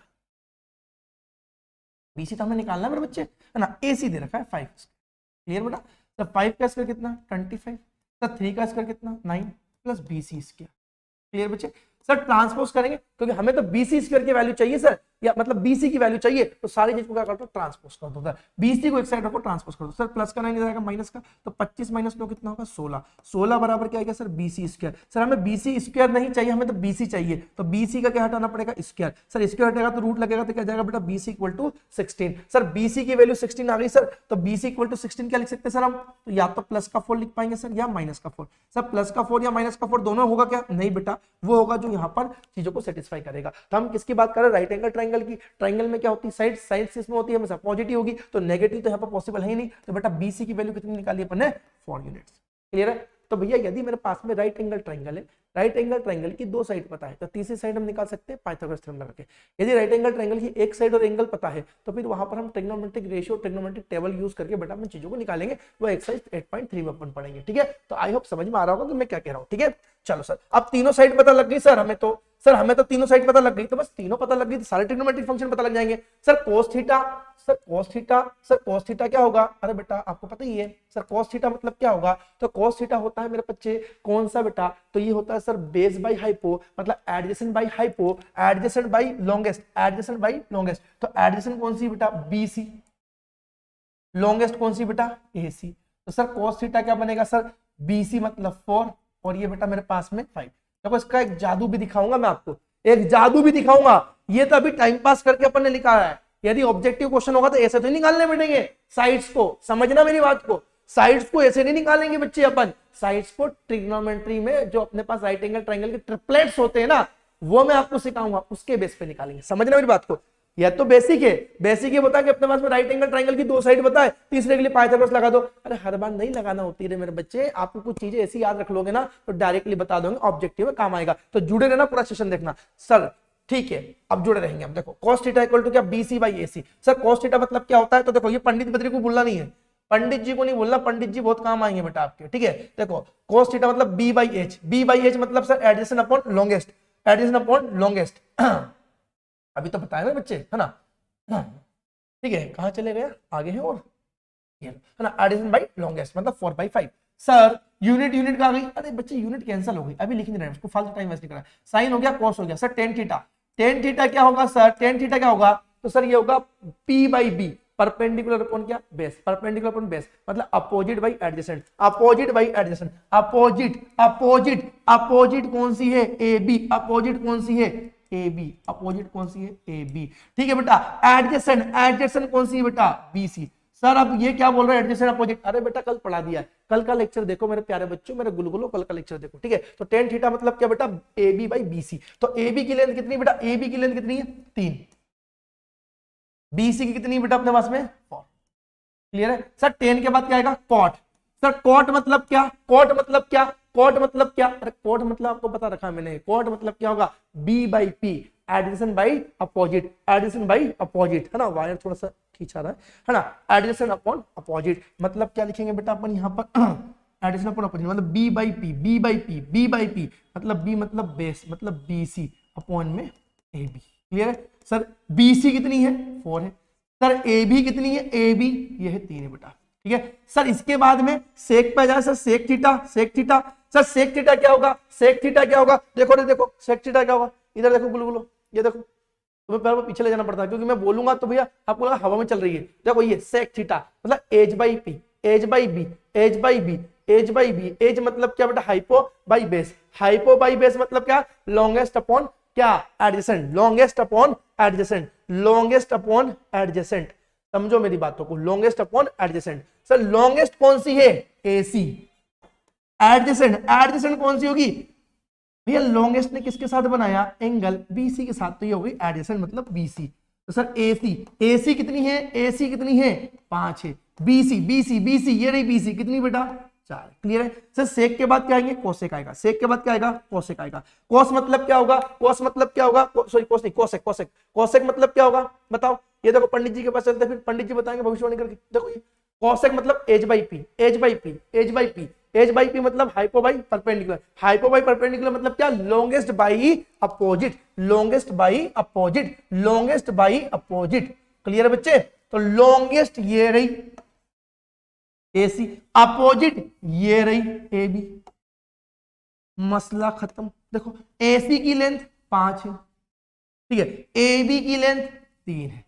BC तो हमें निकालना है मेरे बच्चे, है ना। AC दे रखा है 5, क्लियर बेटा। तो 5 का स्क्वायर कितना 25, सर 3 का स्क्वायर कितना 9 प्लस BC स्क्वायर, क्लियर बच्चे। सर ट्रांसपोज करेंगे क्योंकि हमें तो BC स्क्वायर की वैल्यू चाहिए सर, या मतलब BC की वैल्यू चाहिए, तो सारी चीज को क्या करते हो ट्रांसपोज कर दो। BC को एक साइड रखो, ट्रांसपोज कर दो। सर प्लस का 9 जाएगा माइनस का, तो 25 माइनस 9 कितना होगा 16, 16 बराबर क्या आएगा सर BC स्क्वायर। सर हमें BC स्क्वायर नहीं चाहिए, हमें तो BC चाहिए, तो BC का क्या हटाना पड़ेगा स्क्वायर। सर स्क्वायर हटेगा तो रूट लगेगा, तो क्या जाएगा बेटा BC equal to 16। Sir BC की वैल्यू 16 आ गई सर, तो BC इक्वल टू 16 क्या लिख सकते हैं सर हम, तो या तो प्लस का 4 लिख पाएंगे सर, या माइनस का 4। सर प्लस का 4 या माइनस का 4 दोनों होगा क्या, नहीं बेटा, वो होगा जो यहाँ पर चीजों को सेटिस्फाई करेगा। तो हम किसकी बात कर रहे हैं, राइट एंगल ट्राइंगल की। ट्राइंगल में क्या होती है, साइड साइड इसमें होती है हमेशा पॉजिटिव होगी, तो नेगेटिव तो यहाँ पर पॉसिबल है ही नहीं, तो बेटा BC की वैल्यू कितनी निकाली अपन ने 4 यूनिट्स, क्लियर है। तो भैया यदि मेरे पास में राइट एंगल ट्राइंगल है, राइट एंगल ट्राइंगल की 2 साइड पता है, तो तीसरी साइड हम निकाल सकते हैं पाइथागोरस थ्योरम लगा के। यदि राइट एंगल ट्राइंगल की एक साइड और एंगल पता है, तो फिर वहां पर हम trigonometric ratio, trigonometric table use करके बेटा हम चीजों को निकालेंगे, वो एक्सरसाइज 8.3 में अपन पढ़ेंगे, ठीक है। तो आई होप समझ में आ रहा होगा कि मैं क्या कह रहा हूँ, ठीक है। चलो सर अब तीनों साइड पता लग गई सर हमें तो तीनों साइड पता लग गई, तो बस तीनों पता लग गई तो सारे ट्रिग्नोमेट्रिक फंक्शन पता लग जाएंगे। Sir cos theta, sir cos theta, sir cos theta क्या होगा, अरे बेटा आपको पता ही है सर cos थीटा मतलब क्या होगा, तो cos थीटा होता है मेरे बच्चे कौन सा बेटा, तो ये होता है सर बेस बाई हाइपो, मतलब adjacent by hypo, adjacent by longest, adjacent by longest. तो एडजेसेंट कौन सी बेटा BC, लॉन्गेस्ट कौन सी बेटा AC। तो सर cos थीटा क्या बनेगा सर BC मतलब 4, और ये बेटा मेरे पास में 5। देखो इसका एक जादू भी दिखाऊंगा मैं आपको, एक जादू भी दिखाऊंगा। ये तो अभी टाइम पास करके अपन ने निकाला है, यदि ऑब्जेक्टिव क्वेश्चन होगा तो ऐसे तो निकालने पड़ेंगे साइड्स को, समझना मेरी बात को, साइड्स को ऐसे नहीं निकालेंगे बच्चे अपन, साइड्स को ट्रिग्नोमेट्री में जो अपने पास राइट एंगल ट्रायंगल के ट्रिपलेट्स होते हैं ना, वो मैं आपको सिखाऊंगा, उसके बेस पे निकालेंगे, समझना मेरी बात को। यह तो बेसिक है, बेसिक ये बता कि अपने पास में राइट एंगल ट्रायंगल की 2 साइड बताए, तीसरे के लिए पाइथागोरस लगा दो। अरे हर बार नहीं लगाना होती है मेरे बच्चे, आपको कुछ चीजें ऐसी याद रख लोगे ना तो डायरेक्टली बता दोगे, ऑब्जेक्टिव में काम आएगा। तो जुड़े रहना, पूरा सेशन देखना सर, ठीक है। अब जुड़े रहेंगे हम। देखो cos थीटा इक्वल टू क्या BC by AC। Sir cos theta मतलब क्या होता है, तो देखो ये पंडित बद्री को बोलना नहीं है, पंडित जी को नहीं बोलना, पंडित जी बहुत काम आएंगे बेटा आपके, ठीक है। देखो cos थीटा मतलब B by H, B by H मतलब sir addition upon longest, addition upon longest अभी तो बताया मेरे बच्चे, है ना, ठीक है। कहां चले गए, आगे है और ये है ना, एडिशन बाई लॉन्गेस्ट मतलब 4/5। सर यूनिट यूनिट का आ गई, अरे बच्चे यूनिट कैंसिल हो गई, अभी लिख नहीं रहे उसको, फालतू टाइम वेस्ट नहीं करा। साइन हो गया, कॉस हो गया। Sir tan theta, tan theta क्या होगा सर, टेन थीटा क्या होगा, तो सर ये होगा P by B, perpendicular upon क्या बेस, परपेंडिकुलर अपॉन बेस मतलब opposite by adjacent, opposite by adjacent, opposite opposite opposite कौन सी है AB, अपोजिट कौन सी है AB, अपोजिट कौन सी है AB, ठीक है बेटा। एडजेसेंट, एडजेसेंट कौन सी है बेटा BC। सर अब ये क्या बोल रहे हैं एडजेसेंट अपोजिट, अरे बेटा कल पढ़ा दिया है, कल का लेक्चर देखो मेरे प्यारे बच्चों, मेरे गुलगुलो, कल का लेक्चर देखो, ठीक है। तो टेन थीटा मतलब क्या बेटा AB बाई BC। तो AB की लेंथ कितनी बेटा, AB की लेंथ कितनी है 3, BC की कितनी बेटा अपने पास में 4, क्लियर है। सर टेन के बाद क्या आएगा कॉट। सर कॉट मतलब क्या, कॉट मतलब क्या, कॉट मतलब क्या, अरे कॉट मतलब आपको बता रखा मैंने, कॉट मतलब क्या होगा B by P, addition by opposite, addition by opposite, है ना। वायर थोड़ा सा खींचा रहा है ना, एडिशन अपॉन अपोजिट मतलब क्या लिखेंगे बेटा अपन यहाँ पर एडिशन अपॉन अपोजिट मतलब B by P, B by P, B by P मतलब B मतलब बेस मतलब BC अपॉन में AB, क्लियर है। सर BC कितनी है 4 है, सर AB कितनी है AB ये है 3 है बेटा, ठीक है। सर इसके बाद में सेक पे जाए, sir sec theta, sec theta, sir sec theta क्या होगा, सेक थीटा क्या होगा, देखो रे देखो सेक थीटा क्या होगा, इधर देखो गुलगुलो, ये देखो तुम्हें पैर पीछे ले जाना पड़ता है क्योंकि मैं बोलूंगा तो भैया आपको लगा हवा में चल रही है। देखो ये सेक थीटा मतलब H by P, H by B, H by B, H by B, H मतलब क्या बेटा hypo by base, hypo by base मतलब क्या लॉन्गेस्ट अपॉन क्या adjacent, longest upon adjacent, longest upon adjacent. समझो मेरी बातों को, longest upon adjacent. Sir longest कौन सी है, AC। एडजेसेंट, एडजेसेंट कौन सी होगी भैया, लॉन्गेस्ट ने किसके साथ बनाया, एंगल BC के साथ, तो ये होगी एडजेसेंट मतलब BC। तो सर AC कितनी है, AC कितनी है 5 है, BC ये रही BC कितनी बेटा 4। क्लियर है सर। सेक के बाद क्या आएंगे, कोसेक आएगा, सेक के बाद क्या आएगा, कोसेक आएगा। कोस मतलब क्या होगा, कोस मतलब क्या होगा, सॉरी कोस नहीं, कोसेक, कोसेक, कोसेक मतलब क्या होगा बताओ। ये देखो पंडित जी के पास चलते, फिर पंडित जी बताएंगे भविष्यवाणी करके। देखो ये कोसेक मतलब H by P, H by P, H by P, H by P मतलब hypo by perpendicular, hypo by perpendicular मतलब क्या, longest by opposite, longest by opposite, longest by opposite. Clear है बच्चे। तो लॉन्गेस्ट ये रही AC, अपोजिट ये रही AB, मसला खत्म। देखो AC की लेंथ 5 है, ठीक है, AB की लेंथ 3 है।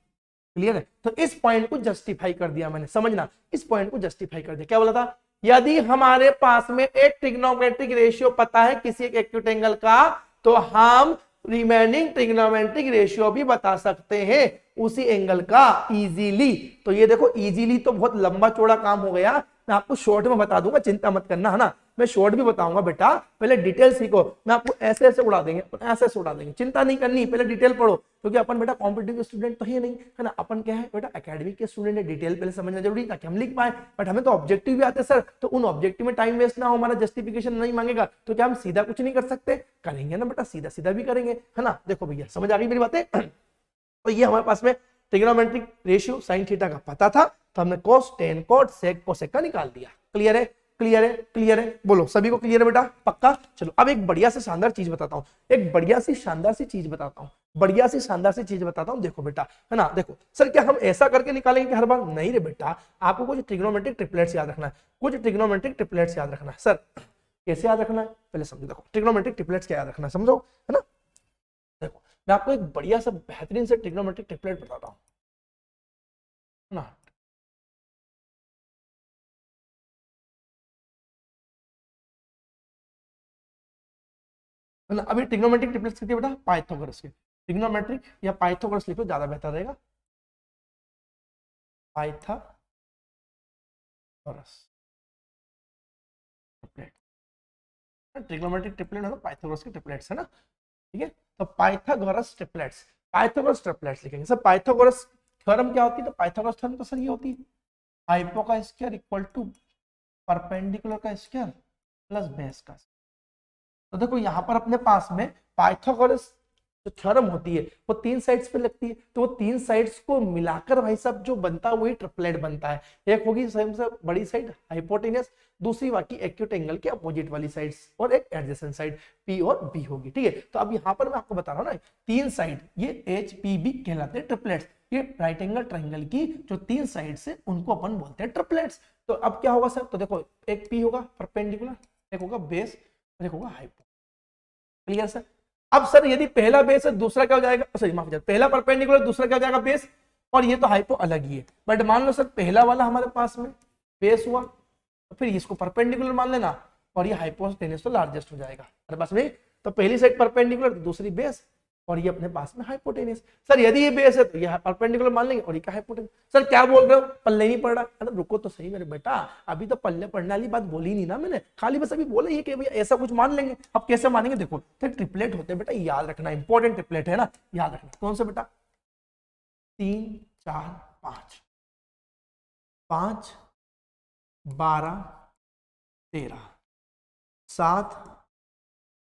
क्लियर है। तो इस पॉइंट को जस्टिफाई कर दिया मैंने, समझना, इस पॉइंट को जस्टिफाई कर दिया। क्या बोला था, यदि हमारे पास में एक ट्रिग्नोमेट्रिक रेशियो पता है किसी एक एक्यूट एंगल का, तो हम रिमेनिंग ट्रिग्नोमेट्रिक रेशियो भी बता सकते हैं उसी एंगल का इजीली। तो ये देखो इजीली तो बहुत लंबा चौड़ा काम हो गया, मैं आपको शॉर्ट में बता दूंगा, चिंता मत करना, है ना। मैं शॉर्ट भी बताऊंगा बेटा, पहले डिटेल सीखो, मैं आपको ऐसे ऐसे उड़ा देंगे, ऐसे ऐसे उड़ा देंगे, चिंता नहीं करनी, पहले डिटेल पढ़ो, क्योंकि अपन बेटा कॉम्पिटिटिव स्टूडेंट तो है नहीं, है ना। अपन क्या है बेटा, एकेडमिक के स्टूडेंट है, डिटेल पहले समझना जरूरी ताकि हम लिख पाए। बट हमें तो ऑब्जेक्टिव भी आते हैं सर, तो उन ऑब्जेक्टिव में टाइम वेस्ट ना हो, हमारा जस्टिफिकेशन नहीं मांगेगा, तो क्या हम सीधा कुछ नहीं कर सकते, करेंगे ना बेटा, सीधा सीधा भी करेंगे, है ना। देखो भैया समझ आ गई मेरी बातें। तो ये हमारे पास में ट्रिग्नोमेट्रिक रेशियो साइन थीटा का पता था, तो हमने cos tan cot sec cosec का निकाल दिया। क्लियर है, क्लियर है, क्लियर है, बोलो सभी को क्लियर है बेटा, पक्का। चलो अब एक बढ़िया से शानदार चीज बताता हूँ, एक बढ़िया सी शानदार सी चीज बताता हूँ, बढ़िया सी शानदार सी चीज बताता हूँ। देखो बेटा, है ना, देखो सर क्या हम ऐसा करके निकालेंगे कि हर बार, नहीं रे बेटा, आपको कुछ ट्रिग्नोमेट्रिक ट्रिपलेट्स याद रखना है, कुछ ट्रिग्नोमेट्रिक ट्रिपलेट्स याद रखना है। सर कैसे याद रखना है पहले समझो। देखो ट्रिग्नोमेट्रिक ट्रिपलेट्स क्या याद रखना है समझो, है ना। देखो मैं आपको एक बढ़िया सा बेहतरीन से ट्रिग्नोमेट्रिक ट्रिपलेट बताता हूँ ना। अभी ट्रिग्नोमेट्रिक ट्रिपलेट्स कितने बेटा, पाइथागोरस के, ट्रिग्नोमेट्रिक या पाइथागोरस लिखो ज्यादा बेहतर रहेगा, पाइथागोरस ट्रिपलेट, ट्रिग्नोमेट्रिक ट्रिपलेट है पाइथागोरस के ट्रिपलेट्स, है ना, ठीक है। तो पाइथागोरस ट्रिपलेट्स, पाइथागोरस ट्रिपलेट्स लिखेंगे सर। पाइथागोरस थ्योरम क्या होती है, तो पाइथागोरस थ्योरम तो सर ये होती है, हाइपो का स्क्वायर इक्वल टू परपेंडिकुलर का स्क्वायर प्लस बेस का। तो देखो यहाँ पर अपने पास में पाइथागोरस जो थ्योरम होती है वो 3 साइड्स पे लगती है, तो वो 3 साइड्स को मिलाकर भाई साहब जो बनता है वही ट्रिपलेट बनता है। एक होगी सबसे बड़ी साइड हाइपोटेनस, दूसरी बाकी एक्यूट एंगल के अपोजिट वाली साइड्स, और एक एडजेसेंट साइड P और B होगी, ठीक है। तो अब यहाँ पर मैं आपको बता रहा हूँ ना, 3 साइड ये HPB कहलाते हैं ट्रिपलेट्स, ये राइट एंगल ट्राइंगल की जो 3 साइड से उनको अपन बोलते हैं ट्रिपलेट्स। तो अब क्या होगा सर, तो देखो एक P होगा परपेंडिकुलर, एक होगा बेस, एक होगा हाइपो। Clear sir. अब सर यदि पहला बेस है दूसरा क्या हो जाएगा, सॉरी माफ कीजिए, पहला परपेंडिकुलर दूसरा क्या हो जाएगा बेस, और ये तो हाइपो अलग ही है। बट मान लो सर पहला वाला हमारे पास में बेस हुआ, तो फिर इसको परपेंडिकुलर मान लेना, और ये हाइपोटेनस तो लार्जेस्ट हो जाएगा हमारे पास में। तो पहली साइड परपेंडिकुलर, दूसरी बेस, और ये अपने पास में हाइपोटेनस। सर यदि ये बेस है तो ये परपेंडिकुलर मान लेंगे, और ये क्या हाइपोटेनस। सर क्या बोल रहे हो, पल्ले नहीं पड़ रहा, अरे रुको तो सही मेरे बेटा, अभी तो पल्ले पड़ने वाली बात बोली नहीं ना मैंने, खाली बस अभी बोला ये कि भैया ऐसा कुछ मान लेंगे। अब कैसे मानेंगे, देखो तो ट्रिपलेट होते हैं बेटा, याद रखना, इंपॉर्टेंट ट्रिपलेट है ना, याद रखना। कौन सा बेटा, 3 4 5, 5 12 13, 7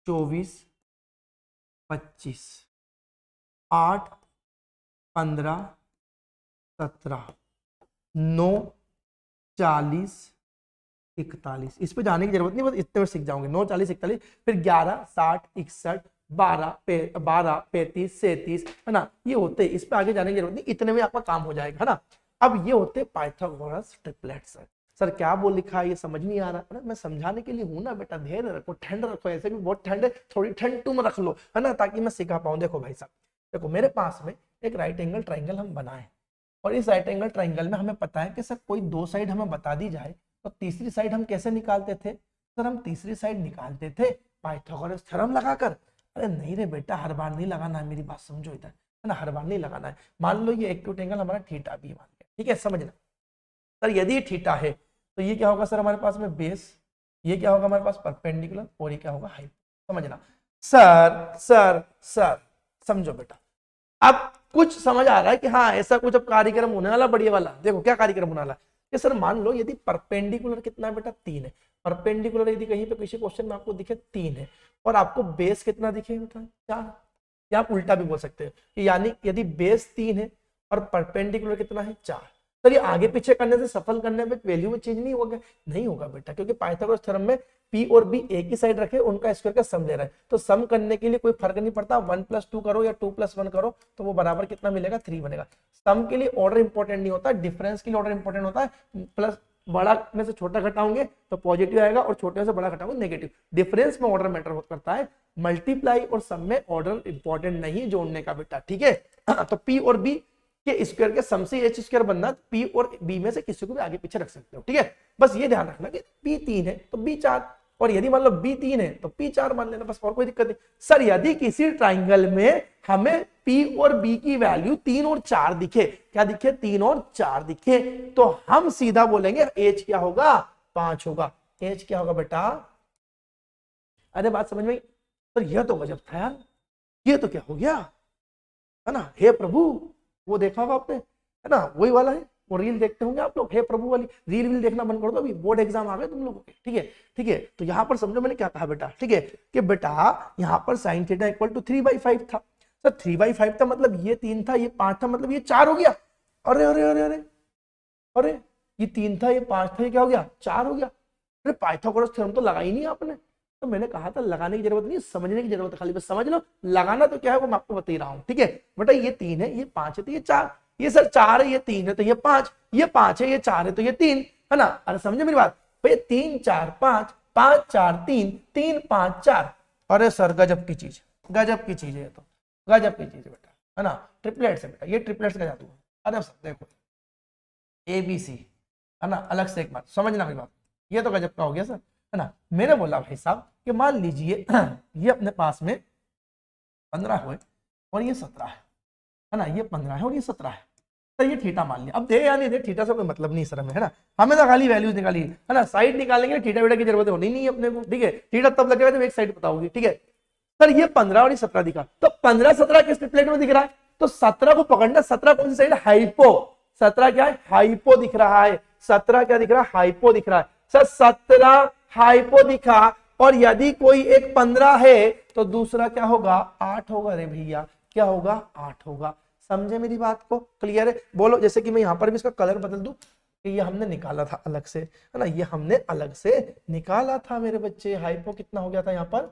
24 25, 8 15 17, 9 40 41। इस पे जाने की जरूरत नहीं, बस इतने में सीख जाओगे, 9 40 41, फिर 11 60 61 12 35 37, है ना, ये होते, इस पे आगे जाने की जरूरत नहीं, इतने में आपका काम हो जाएगा, है ना। अब ये होते पाइथागोरस ट्रिपलेट्स। सर क्या बोल लिखा है ये समझ नहीं आ रहा, अरे मैं समझाने के लिए हूं ना बेटा, धैर्य रखो, ठंड रखो, ऐसे भी बहुत ठंड है, थोड़ी ठंड तुम रख लो, है ना, ताकि मैं सिखा पाऊं। देखो भाई साहब, देखो मेरे पास में एक राइट एंगल ट्राइंगल हम बनाए, और इस राइट एंगल ट्राइंगल में हमें पता है कि सर कोई 2 साइड हमें बता दी जाए, तो तीसरी साइड हम कैसे निकालते थे सर, हम तीसरी साइड निकालते थे पाइथागोरस थ्योरम लगाकर। अरे नहीं रे बेटा, हर बार नहीं लगाना है, मेरी बात समझो इधर, है ना, हर बार नहीं लगाना है। मान लो ये एक्यूट एंगल हमारा थीटा बी मान लिया, ठीक है, समझना सर, यदि थीटा है तो ये क्या होगा सर हमारे पास में बेस, ये क्या होगा हमारे पास परपेंडिकुलर, और ये क्या होगा हाइट। समझना सर सर सर, समझो बेटा, अब कुछ समझ आ रहा है कि हाँ ऐसा कुछ अब कार्यक्रम होने वाला बढ़िया वाला। देखो क्या कार्यक्रम होने वाला कि सर मान लो यदि परपेंडिकुलर कितना है बेटा 3 है, परपेंडिकुलर यदि कहीं पे किसी क्वेश्चन में आपको दिखे 3 है और आपको बेस कितना दिखे बेटा 4, या आप उल्टा भी बोल सकते हो कि यानी यदि बेस 3 है और परपेंडिकुलर कितना है 4, सर ये आगे पीछे करने से सफल करने में वैल्यू में चेंज नहीं होगा, नहीं होगा बेटा, क्योंकि पाइथागोरस थ्योरम में पी और बी एक ही साइड रखे उनका स्क्वायर का सम ले रहा है, तो सम करने के लिए कोई फर्क नहीं पड़ता, 1+2 करो या 2+1 करो तो वो बराबर कितना मिलेगा 3 बनेगा। सम के लिए ऑर्डर इंपॉर्टेंट नहीं होता, डिफरेंस के लिए ऑर्डर इंपॉर्टेंट होता है, प्लस बड़ा में से छोटा घटाओगे तो पॉजिटिव आएगा और छोटे से बड़ा घटाओगे नेगेटिव, डिफरेंस में ऑर्डर मैटर करता है, मल्टीप्लाई और सम में ऑर्डर इंपॉर्टेंट नहीं है जोड़ने का बेटा, ठीक है। तो पी और बी के स्क्वायर के सम से एच स्क्वायर बनना, पी और बी में से किसी को भी आगे पीछे रख सकते हो, ठीक है। बस ये ध्यान रखना कि पी 3 है तो बी 4, और यदि मान लो बी 3 है तो पी 4 मान लेना, बस और कोई दिक्कत नहीं। सर यदि किसी ट्राइंगल में हमें पी और बी की वैल्यू 3 और 4 दिखे, क्या दिखे 3 और 4 दिखे, तो हम सीधा बोलेंगे एच क्या होगा 5 होगा। एच क्या होगा बेटा, अरे बात समझ में, सर यह तो गजब था यार, ये तो क्या हो गया है ना, हे प्रभु, वो देखा होगा आपने है ना, वही वाला है, वो रील देखते होंगे आप लोग, हे प्रभु वाली रील वील देखना बंद कर दो, अभी बोर्ड एग्जाम आ गए तुम लोगों के, ठीक है ठीक है। तो यहाँ पर समझो मैंने क्या कहा बेटा, ठीक है, कि बेटा यहाँ पर साइन थीटा इक्वल टू 3/5 था, सर 3/5 था मतलब ये 3 था, ये 5 था, मतलब ये 4 हो गया। अरे अरे अरे अरे अरे, ये 3 था, ये 5 था, ये क्या हो गया 4 हो गया। अरे पाइथागोरस थ्योरम तो लगा ही नहीं आपने, तो मैंने कहा था लगाने की जरूरत नहीं, समझने की जरूरत है, खाली बस समझ लो, लगाना तो क्या है वो मैं आपको बता ही रहा हूँ, ठीक है बेटा। ये 3 है, ये 5 है, तो ये 4, ये सर 4 है, ये 3 है तो ये 5, ये 5 है, ये 4 है तो ये 3 है ना। अरे समझे मेरी बात भाई, 3 4 5, 5 4 3, 3 5 4। अरे सर गजब की चीज, गजब की चीज है, ये तो गजब की चीज है बेटा, है ना, ट्रिपलेट्स है बेटा, ये ट्रिपलेट्स का जादू है। अरे सर देखो ABC है ना, अलग से एक बात समझना मेरी बात, ये तो गजब का हो गया सर, है ना। मैंने बोला भाई साहब कि मान लीजिए ये अपने पास में 15 हुए और ये 17 है ना, ये 15 है और ये 17 है, तो ये थीटा मान लिया। अब दे या नहीं दे थीटा से कोई मतलब नहीं सर हमें, है ना, हमें तो खाली वैल्यूज निकाली है ना, साइड निकालेंगे थीटा वीटा की जरूरत होनी नहीं है अपने को, ठीक है। थीटा तब लगेगा जब एक साइड बताओगी, ठीक है। सर ये 15 और ये 17 दिखा, तो 15 17 किस ट्रिपलेट में दिख रहा है, तो 17 को पकड़ना, 17 कौन सी साइड, हाइपो, 17 क्या है हाइपो दिख रहा है, 17 क्या दिख रहा है हाइपो दिख रहा है। सर 17 हाइपो दिखा, और यदि कोई एक 15 है तो दूसरा क्या होगा 8 होगा। अरे भैया क्या होगा 8 होगा, समझे मेरी बात को, क्लियर है। बोलो, जैसे कि मैं यहाँ पर भी इसका कलर बदल दूं कि ये हमने निकाला था अलग से, है ना, ये हमने अलग से निकाला था मेरे बच्चे, हाइपो कितना हो गया था यहाँ पर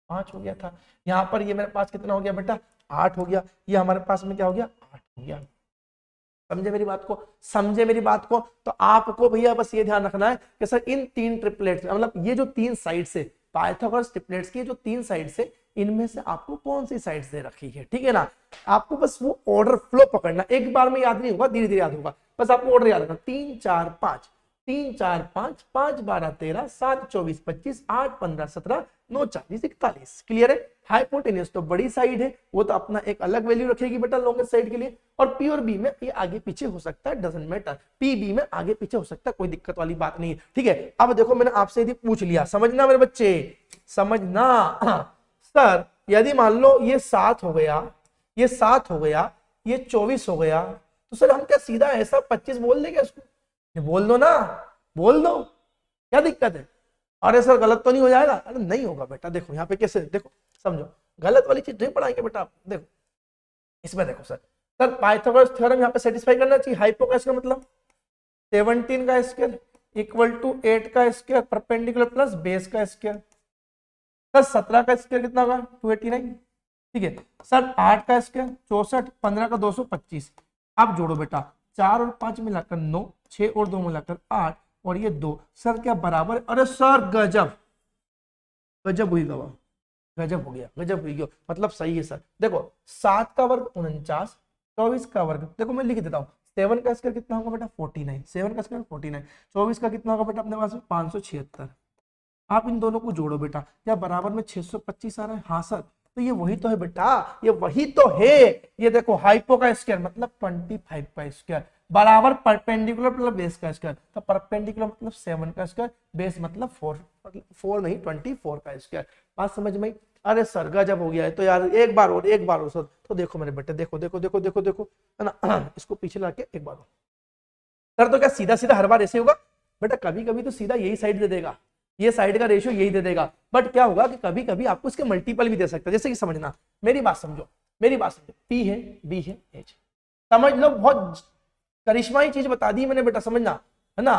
5 हो गया था, यहाँ पर ये मेरे पास कितना हो गया बेटा 8 हो गया, ये हमारे पास में क्या हो गया 8 हो गया। समझे मेरी बात को, समझे मेरी बात को। तो आपको भैया बस ये ध्यान रखना है कि सर इन 3 ट्रिपलेट्स मतलब ये जो 3 साइड से पाइथागोरस ट्रिपलेट्स की जो 3 साइड से, इनमें से आपको कौन सी साइड्स दे रखी है, ठीक है ना। आपको बस वो ऑर्डर फ्लो पकड़ना, एक बार में याद नहीं होगा, धीरे धीरे याद होगा, बस आपको ऑर्डर याद रखना, 3 4 5, 3 4 5, 5 12 13, 7 24 25, 8 15 17, 9 40 41, क्लियर है। हाइपोटेन्यूज तो बड़ी साइड है, वो तो अपना एक अलग वैल्यू रखेगी बेटा लॉन्गेस्ट साइड के लिए, और पी और बी में ये आगे पीछे हो सकता है, डजंट मैटर, पी बी में आगे पीछे हो सकता है, कोई दिक्कत वाली बात नहीं है, ठीक है। अब देखो मैंने आपसे यदि पूछ लिया, समझना मेरे बच्चे समझना, सर यदि मान लो ये 7 हो गया, ये 7 हो गया, ये 24 हो गया, तो सर हम क्या सीधा ऐसा 25 बोल देंगे इसको, बोल दो ना, बोल दो, क्या दिक्कत है। अरे सर गलत तो नहीं हो जाएगा, अरे नहीं होगा बेटा, देखो यहाँ पे कैसे, देखो समझो, गलत वाली चीज नहीं पढ़ाएंगे बेटा आप, देखो इसमें देखो सर पाइथागोरस थ्योरम यहाँ पे सेटिस्फाई करना चाहिए, हाइपो का इसका मतलब 17 का स्क्वायर इक्वल टू 8 का स्क्वायर परपेंडिकुलर प्लस बेस का स्क्वायर। सर 17 का स्क्वायर कितना होगा 289, ठीक है। सर 8 का स्क्वायर 64, 15 का 225, आप जोड़ो बेटा, 4 और 5 मिलाकर 9, 6 और 2 मिलाकर 8, और ये 2, सर क्या बराबर, अरे सर गजब, गजब हुई गवा, गजब हो गया, गजब हुई गया, मतलब सही है सर। देखो 7 का वर्ग 49, 24 का वर्ग, देखो मैं लिख देता हूँ, 7 का स्क्वायर कितना होगा बेटा 49, 7 का स्क्वायर 49, 24 का कितना होगा बेटा अपने पास 576, आप इन दोनों को जोड़ो बेटा, क्या बराबर में 625 आ रहा है, हाँ सर, तो ये वही तो है बेटा, ये वही तो है, ये देखो हाइपो का स्क्वायर मतलब 25 का स्क्वायर, बराबर परपेंडिकुलर प्लस बेस का स्क्वायर। तो परपेंडिकुलर मतलब 7 का स्क्वायर, बेस मतलब 4, मतलब 4 नहीं 24 का स्क्वायर। बात समझ में आई? अरे सर गजब हो गया है। तो यार एक बार और सर। तो देखो मेरे बेटे, देखो देखो देखो देखो देखो, है ना, इसको पीछे ला के एक बार और। सर तो क्या सीधा सीधा हर बार ऐसे होगा? बेटा कभी कभी तो सीधा यही साइड दे देगा, ये साइड का रेशियो यही दे देगा, बट क्या होगा कि कभी कभी आपको इसके मल्टीपल भी दे सकता है। जैसे कि समझना, मेरी बात समझो, मेरी बात समझो, P है, B है, H, समझ लो, बहुत करिश्माई चीज बता दी मैंने बेटा, समझना, है ना।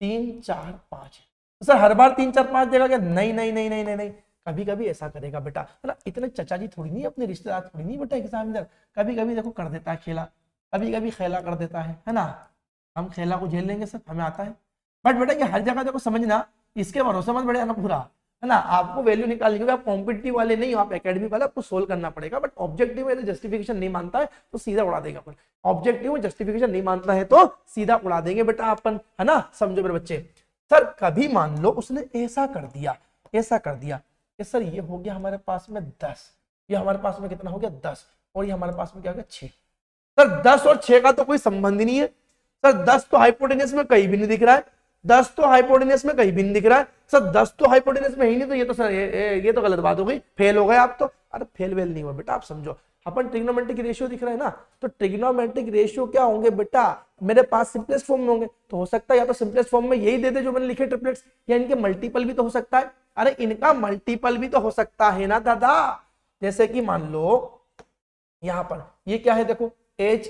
3 4 5 तो सर हर बार 3 4 5 देगा क्या? नहीं नहीं नहीं नहीं नहीं नहीं, कभी कभी ऐसा करेगा बेटा, है ना। इतने चचा जी थोड़ी नहीं, अपने रिश्तेदार थोड़ी नहीं बेटा एग्जामिनर, कभी कभी देखो कर देता है खेला, कभी कभी खेला कर देता है ना। हम खेला को झेल लेंगे सर, हमें आता है। बट बेटा ये हर जगह देखो समझना, इसके भरोसे मत बैठ जाना पूरा, है ना। आपको वैल्यू निकालनी, क्योंकि आप कॉम्पिटिटिव वाले नहीं हो, आप एकेडमिक वाले, आपको सोल्व करना पड़ेगा। बट ऑब्जेक्टिव में जस्टिफिकेशन नहीं मानता है तो सीधा उड़ा देगा अपन। ऑब्जेक्टिव में जस्टिफिकेशन नहीं मानता है तो सीधा उड़ा देंगे बेटा अपन, है ना। समझो मेरे बच्चे, सर कभी मान लो उसने ऐसा कर दिया, ऐसा कर दिया कि सर ये हो गया हमारे पास में 10, ये हमारे पास में कितना हो गया 10, और ये हमारे पास में क्या हो गया 6। सर 10 और 6 का तो कोई संबंध ही नहीं है। सर 10 तो हाइपोटेनस में कहीं भी नहीं दिख रहा है, 10 तो हाइपोटेनस में कहीं भी नहीं दिख रहा है। सर 10 तो हाइपोटेनस में ही नहीं, तो ये तो सर ये तो गलत बात हो गई, फेल हो गए आप तो। अरे फेल वेल नहीं हुआ बेटा, आप समझो, अपन ट्रिग्नोमेट्रिक रेशियो दिख रहा है ना, तो ट्रिग्नोमेट्रिक रेशियो क्या होंगे बेटा, मेरे पास सिंपलेस्ट फॉर्म में होंगे। तो हो सकता है या तो सिंपलेस्ट फॉर्म में यही दे दे जो मैंने लिखे ट्रिपलेट्स, या इनके मल्टीपल भी तो हो सकता है। अरे इनका मल्टीपल भी तो हो सकता है ना दादा। जैसे कि मान लो यहां पर ये क्या है, देखो एच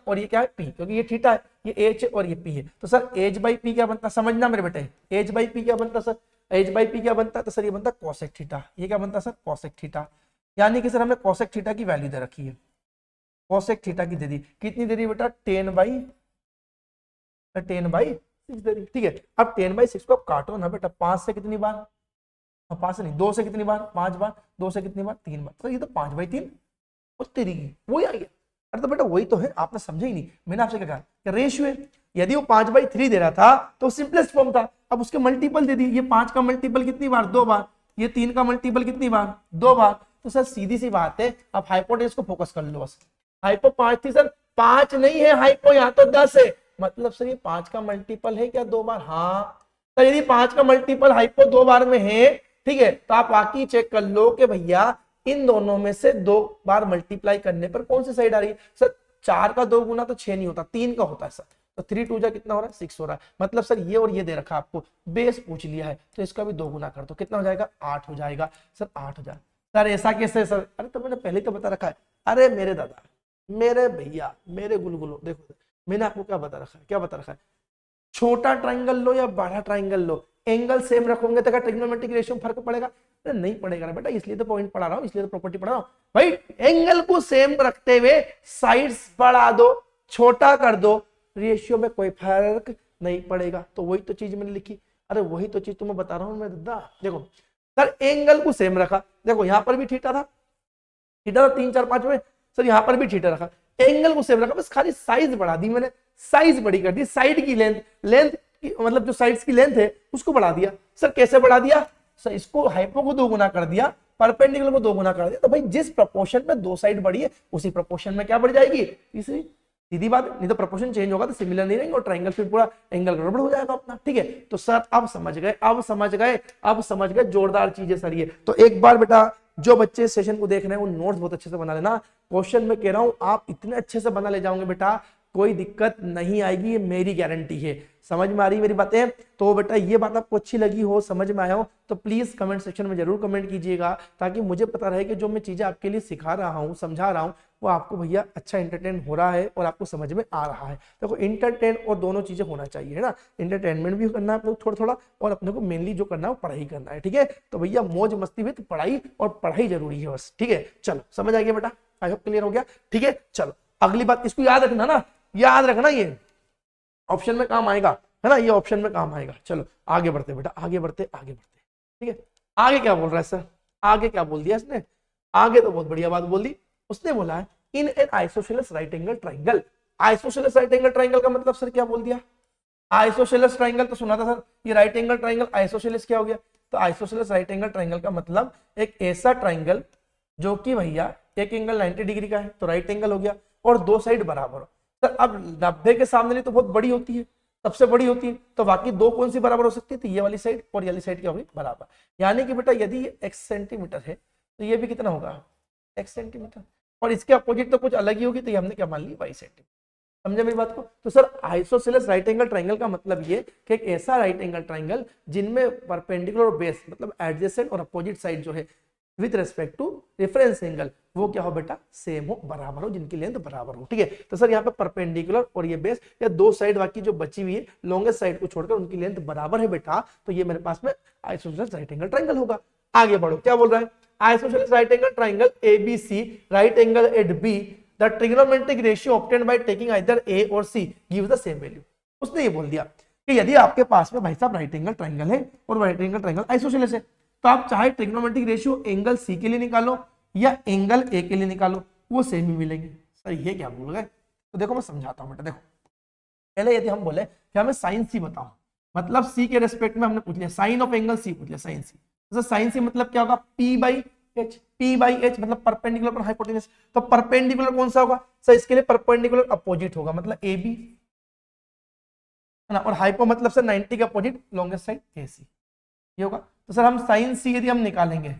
और ये क्या है पी, क्योंकि ये थीटा है, ये एच और ये पी है। तो सर एच बाई पी क्या बनता है, समझना मेरे बेटे, एच बाई पी क्या बनता है सर, एच बाई पी क्या बनता है, तो सर ये बनता है कॉसेक थीटा। ये क्या बनता है सर, कॉसेक थीटा। यानी कि सर हमने कॉसेक थीटा की वैल्यू दे रखी है, कॉसेक थीटा की दे दी, कितनी दे दी बेटा, 10/6 दे दी, ठीक है। अब 10/6 को काटो ना बेटा, 5 से कितनी बार, 5 से नहीं 2 से कितनी बार, 5 बार, 2 से कितनी बार, 3 बार। तो ये तो 5/3 और तेरी वही आई है। अरे तो बेटा वही तो है, आपने समझे ही नहीं। मैंने आपसे क्या कहा, रेशियो है। यदि वो 5/3 दे रहा था तो सिंपलेस्ट फॉर्म था, अब उसके मल्टीपल दे दी। ये 5 का मल्टीपल कितनी बार, 2 बार, ये 3 का मल्टीपल कितनी बार, 2 बार। तो सर सीधी सी बात है, आप हाइपोटेनस को फोकस कर लो बस। हाइपो 5 थी सर, 5 नहीं है हाइपो, यहाँ तो 10 है, मतलब सर ये 5 का मल्टीपल है क्या 2 बार? हाँ, तो यदि 5 का मल्टीपल हाइपो 2 बार में है, ठीक है, तो आप बाकी चेक कर लो कि भैया इन दोनों में से 2 बार मल्टीप्लाई करने पर कौन सी साइड आ रही है। सर 4 का 2 गुना तो 6 नहीं होता, 3 का होता है सर। तो 3 2 जा कितना हो रहा है, 6 हो रहा है। मतलब सर ये और ये दे रखा आपको, बेस पूछ लिया है, तो इसका भी 2 गुना कर दो, कितना हो जाएगा, 8 हो जाएगा। सर 8 हो जाएगा। सर ऐसा कैसे सर? अरे तो मैंने पहले तो बता रखा है। अरे मेरे दादा, मेरे भैया, मेरे गुलगुलो, देखो मैंने आपको क्या बता रखा है, क्या बता रखा है, छोटा ट्राइंगल लो या बड़ा ट्राइंगल लो, एंगल सेम रखोगे तो क्या ट्रिग्नोमेट्रिक रेशियो में फर्क पड़ेगा? नहीं पड़ेगा बेटा, इसलिए तो पॉइंट पढ़ा रहा हूं, इसलिए तो प्रॉपर्टी पढ़ा रहा हूं भाई। एंगल को सेम रखते हुए साइड्स बढ़ा दो, छोटा कर दो, रेशियो में कोई फर्क नहीं पड़ेगा। तो वही तो चीज मैंने लिखी। अरे वही तो चीज तुम्हें बता रहा हूं मैं दादा। देखो सर एंगल को सेम रखा, देखो यहां पर भी थीटा था, थीटा था 3 4 5 में, सर यहां पर भी थीटा रखा, एंगल को सेम रखा, बस खाली साइज बढ़ा दी मैंने, साइज बड़ी कर दी, साइड की लेंथ मतलब जो साइड्स की लेंथ है उसको बढ़ा दिया। सर कैसे बढ़ा दिया? सर इसको हाइपो को 2 गुना कर दिया, परपेंडिकुलर को 2 गुना कर दिया। तो भाई जिस प्रोपोर्शन में 2 साइड बढ़ी है उसी प्रोपोर्शन में क्या बढ़ जाएगी, तीसरी, सीधी बात। नहीं तो प्रोपोर्शन चेंज होगा तो सिमिलर नहीं रहेंगे और ट्रायंगल फिर पूरा एंगल गड़बड़ हो जाएगा अपना, ठीक है। तो सर अब समझ गए, अब समझ गए, जोरदार चीजें सर ये। तो एक बार बेटा जो बच्चे सेशन को देख रहे हैं वो नोट्स बहुत अच्छे से बना लेना। क्वेश्चन में कह रहा हूं आप इतने अच्छे से बना ले जाओगे बेटा, कोई दिक्कत नहीं आएगी, ये मेरी गारंटी है। समझ में आ रही मेरी बातें? तो बेटा ये बात आपको अच्छी लगी हो, समझ में आया हो, तो प्लीज कमेंट सेक्शन में जरूर कमेंट कीजिएगा, ताकि मुझे पता रहे कि जो मैं चीजें आपके लिए सिखा रहा हूँ, समझा रहा हूँ, वो आपको भैया अच्छा इंटरटेन हो रहा है और आपको समझ में आ रहा है। देखो इंटरटेन और दोनों चीजें होना चाहिए, है ना। इंटरटेनमेंट भी करना है अपने को थोड़ा थोड़ा, और अपने को मेनली जो करना है वो पढ़ाई करना है, ठीक है। तो भैया मौज मस्ती में तो पढ़ाई, और पढ़ाई जरूरी है बस, ठीक है। चलो समझ आ गया बेटा, आई होप क्लियर हो गया, ठीक है। चलो अगली बात, इसको याद रखना ना, याद रखना, ये ऑप्शन में काम आएगा, है ना, ये ऑप्शन में काम आएगा। चलो आगे बढ़ते बेटा, आगे बढ़ते, ठीक है। आगे क्या बोल रहा है सर, आगे क्या बोल दिया इसने? आगे तो बहुत बढ़िया बात बोल दी। उसने बोला है in an isosceles right angle triangle. Isosceles right angle triangle का मतलब सर क्या बोल दिया? आइसोसेलेस ट्राइंगल तो सुना था सर, ये राइट एंगल ट्राइंगल, आइसोसेलेस क्या हो गया? तो आइसोसेलेस राइट एंगल ट्राइंगल का मतलब एक ऐसा ट्राइंगल जो कि भैया एक एंगल 90 डिग्री का है तो राइट एंगल हो गया, और 2 साइड बराबर हो। सर अब 90 के सामने तो बहुत बड़ी होती है, सबसे बड़ी होती है, तो बाकी दो कौन सी बराबर हो सकती है, तो ये वाली साइड और ये वाली साइड क्या होगी, बराबर। यानी कि बेटा यदि ये x सेंटीमीटर है तो ये भी कितना होगा, x सेंटीमीटर, और इसके अपोजिट तो कुछ अलग ही होगी, तो ये हमने क्या मान ली, y सेंटीमीटर। समझे मेरी बात को। तो sir isosceles right angle triangle का मतलब ये कि एक ऐसा राइट एंगल ट्राइंगल जिनमें परपेंडिकुलर और बेस मतलब एडजेसेंट और अपोजिट साइड जो है with respect to reference angle वो क्या हो बेटा, सेम हो, बराबर हो, जिनकी लेंथ बराबर हो। ठीक है, तो सर यहाँ पे परपेंडिकुलर और ये बेस या दो साइड बाकी जो बची हुई है लॉन्गेस्ट साइड को छोड़कर उनकी लेंथ बराबर है बेटा, तो ये मेरे पास में आइसोसेलेस राइट एंगल ट्राइंगल होगा। आगे बढ़ो, क्या बोल रहा है, isosceles right angle triangle ABC right angle at B the trigonometric ratio obtained by taking either A or C gives the same value। उसने ये बोल दिया कि यदि आपके पास में भाई साहब राइट एंगल ट्राइंगल है और राइट एंगल ट्राइंगल आइसोसेलेस है, तो आप चाहे ट्रिग्नोमेट्रिक रेशियो एंगल C के लिए निकालो या एंगल A के लिए निकालो, वो सेम ही मिलेंगे। सर ये क्या बोल गए, तो देखो मैं समझाता हूँ बेटा। देखो पहले यदि हम बोले कि हमें साइन C बताओ, मतलब C के रेस्पेक्ट में हमने पूछ लिया साइन ऑफ एंगल C पूछ लिया, साइन C, तो साइन C मतलब क्या होगा, P बाई H मतलब परपेंडिकुलर पर हाइपोटेन्यूस, तो परपेंडिकुलर कौन सा होगा सर, इसके लिए परपेंडिकुलर अपोजिट होगा मतलब AB है ना, और हाइपो मतलब सर 90 के अपोजिट लॉन्गेस्ट साइड AC, ये होगा। तो सर हम साइन C यदि हम निकालेंगे,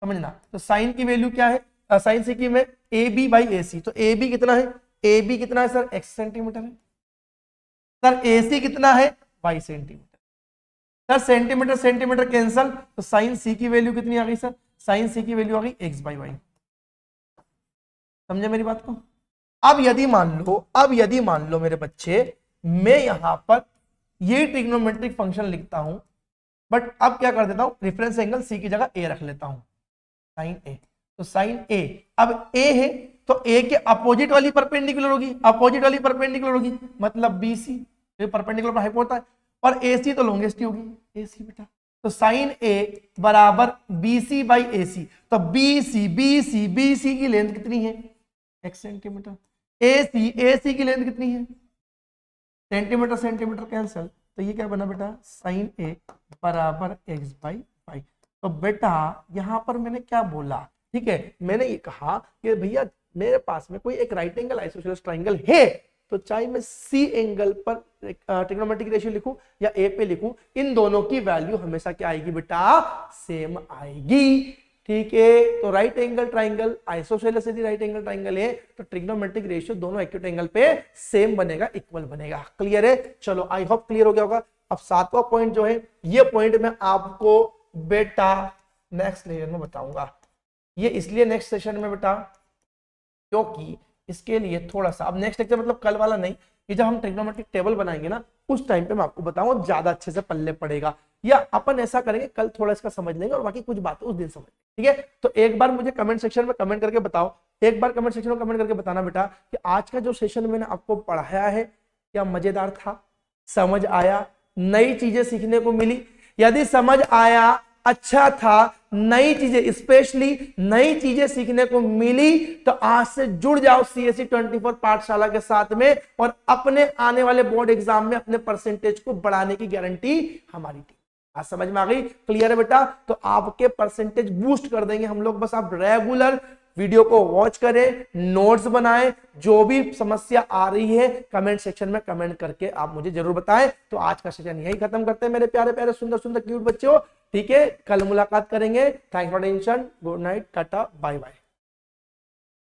समझना, तो साइन की वैल्यू क्या है, साइन C की में AB बाई AC, तो AB कितना है, AB कितना है सर, x सेंटीमीटर है, सर AC कितना है, y centimetre, sir centimetre centimetre cancel, तो साइन C की वैल्यू कितनी आ गई सर, साइन C की वैल्यू आ गई x बाई वाई। समझे मेरी बात को। अब यदि मान लो मेरे बच्चे, मैं यहां पर ये ट्रिग्नोमेट्रिक फंक्शन लिखता हूं, बट अब क्या कर देता हूं, रेफरेंस एंगल C की जगह A रख लेता हूं, साइन A, तो साइन A, अब A है तो A के अपोजिट वाली परपेंडिकुलर होगी, अपोजिट वाली परपेंडिकुलर होगी मतलब BC, ये परपेंडिकुलर पर हाइपो होता है, और AC तो लॉन्गेस्ट ही होगी AC बेटा, तो साइन A बराबर BC बाई AC, तो BC की लेंथ कितनी है, x सेंटीमीटर, AC की लेंथ कितनी है, सेंटीमीटर सेंटीमीटर कैंसल, तो ये क्या बना बेटा, साइन A बराबर x बाई वाई। तो बेटा यहां पर मैंने क्या बोला, ठीक है, मैंने ये कहा कि भैया मेरे पास में कोई एक राइट एंगल आइसोसेलेस ट्राइंगल है, तो चाहे मैं C एंगल पर ट्रिग्नोमेट्रिक रेशियो लिखूं या A पे लिखूं, इन दोनों की वैल्यू हमेशा क्या आएगी बेटा, सेम आएगी। ठीक है, तो राइट एंगल ट्राइंगल आइसोसेलेस यदि राइट एंगल ट्राइंगल है तो ट्रिग्नोमेट्रिक रेशियो दोनों एक्यूट एंगल पे सेम बनेगा, इक्वल बनेगा। क्लियर है, चलो आई होप क्लियर हो गया होगा। अब सातवां पॉइंट जो है, ये पॉइंट मैं आपको बेटा नेक्स्ट लेक्चर में बताऊंगा। ये इसलिए नेक्स्ट सेशन में बेटा क्योंकि इसके लिए थोड़ा सा, अब नेक्स्ट लेक्चर मतलब कल वाला नहीं, कि जब हम ट्रिग्नोमेट्रिक टेबल बनाएंगे ना उस टाइम पे मैं आपको बताऊंगा, ज्यादा अच्छे से पल्ले पड़ेगा, या अपन ऐसा करेंगे कल थोड़ा इसका समझ लेंगे और बाकी कुछ बातें उस दिन समझ लेंगे। ठीक है, तो एक बार मुझे कमेंट सेक्शन में कमेंट करके बताओ, एक बार कमेंट सेक्शन में कमेंट करके बताना बेटा कि आज का जो सेशन मैंने आपको पढ़ाया है क्या मजेदार था, समझ आया, नई चीजें सीखने को मिली। यदि समझ आया, अच्छा था, नई चीजें स्पेशली नई चीजें सीखने को मिली, तो आज से जुड़ जाओ CSE 24 पाठशाला के साथ में, और अपने आने वाले बोर्ड एग्जाम में अपने परसेंटेज को बढ़ाने की गारंटी हमारी टीम। आज समझ में आ गई, क्लियर है बेटा, तो आपके परसेंटेज बूस्ट कर देंगे हम लोग, बस आप रेगुलर वीडियो को वॉच करें, नोट्स बनाएं, जो भी समस्या आ रही है कमेंट सेक्शन में कमेंट करके आप मुझे जरूर बताएं। तो आज का सेशन यही खत्म करते हैं मेरे प्यारे प्यारे सुंदर सुंदर क्यूट बच्चों। ठीक है, कल मुलाकात करेंगे। Thanks for attention, good night, tata, bye bye.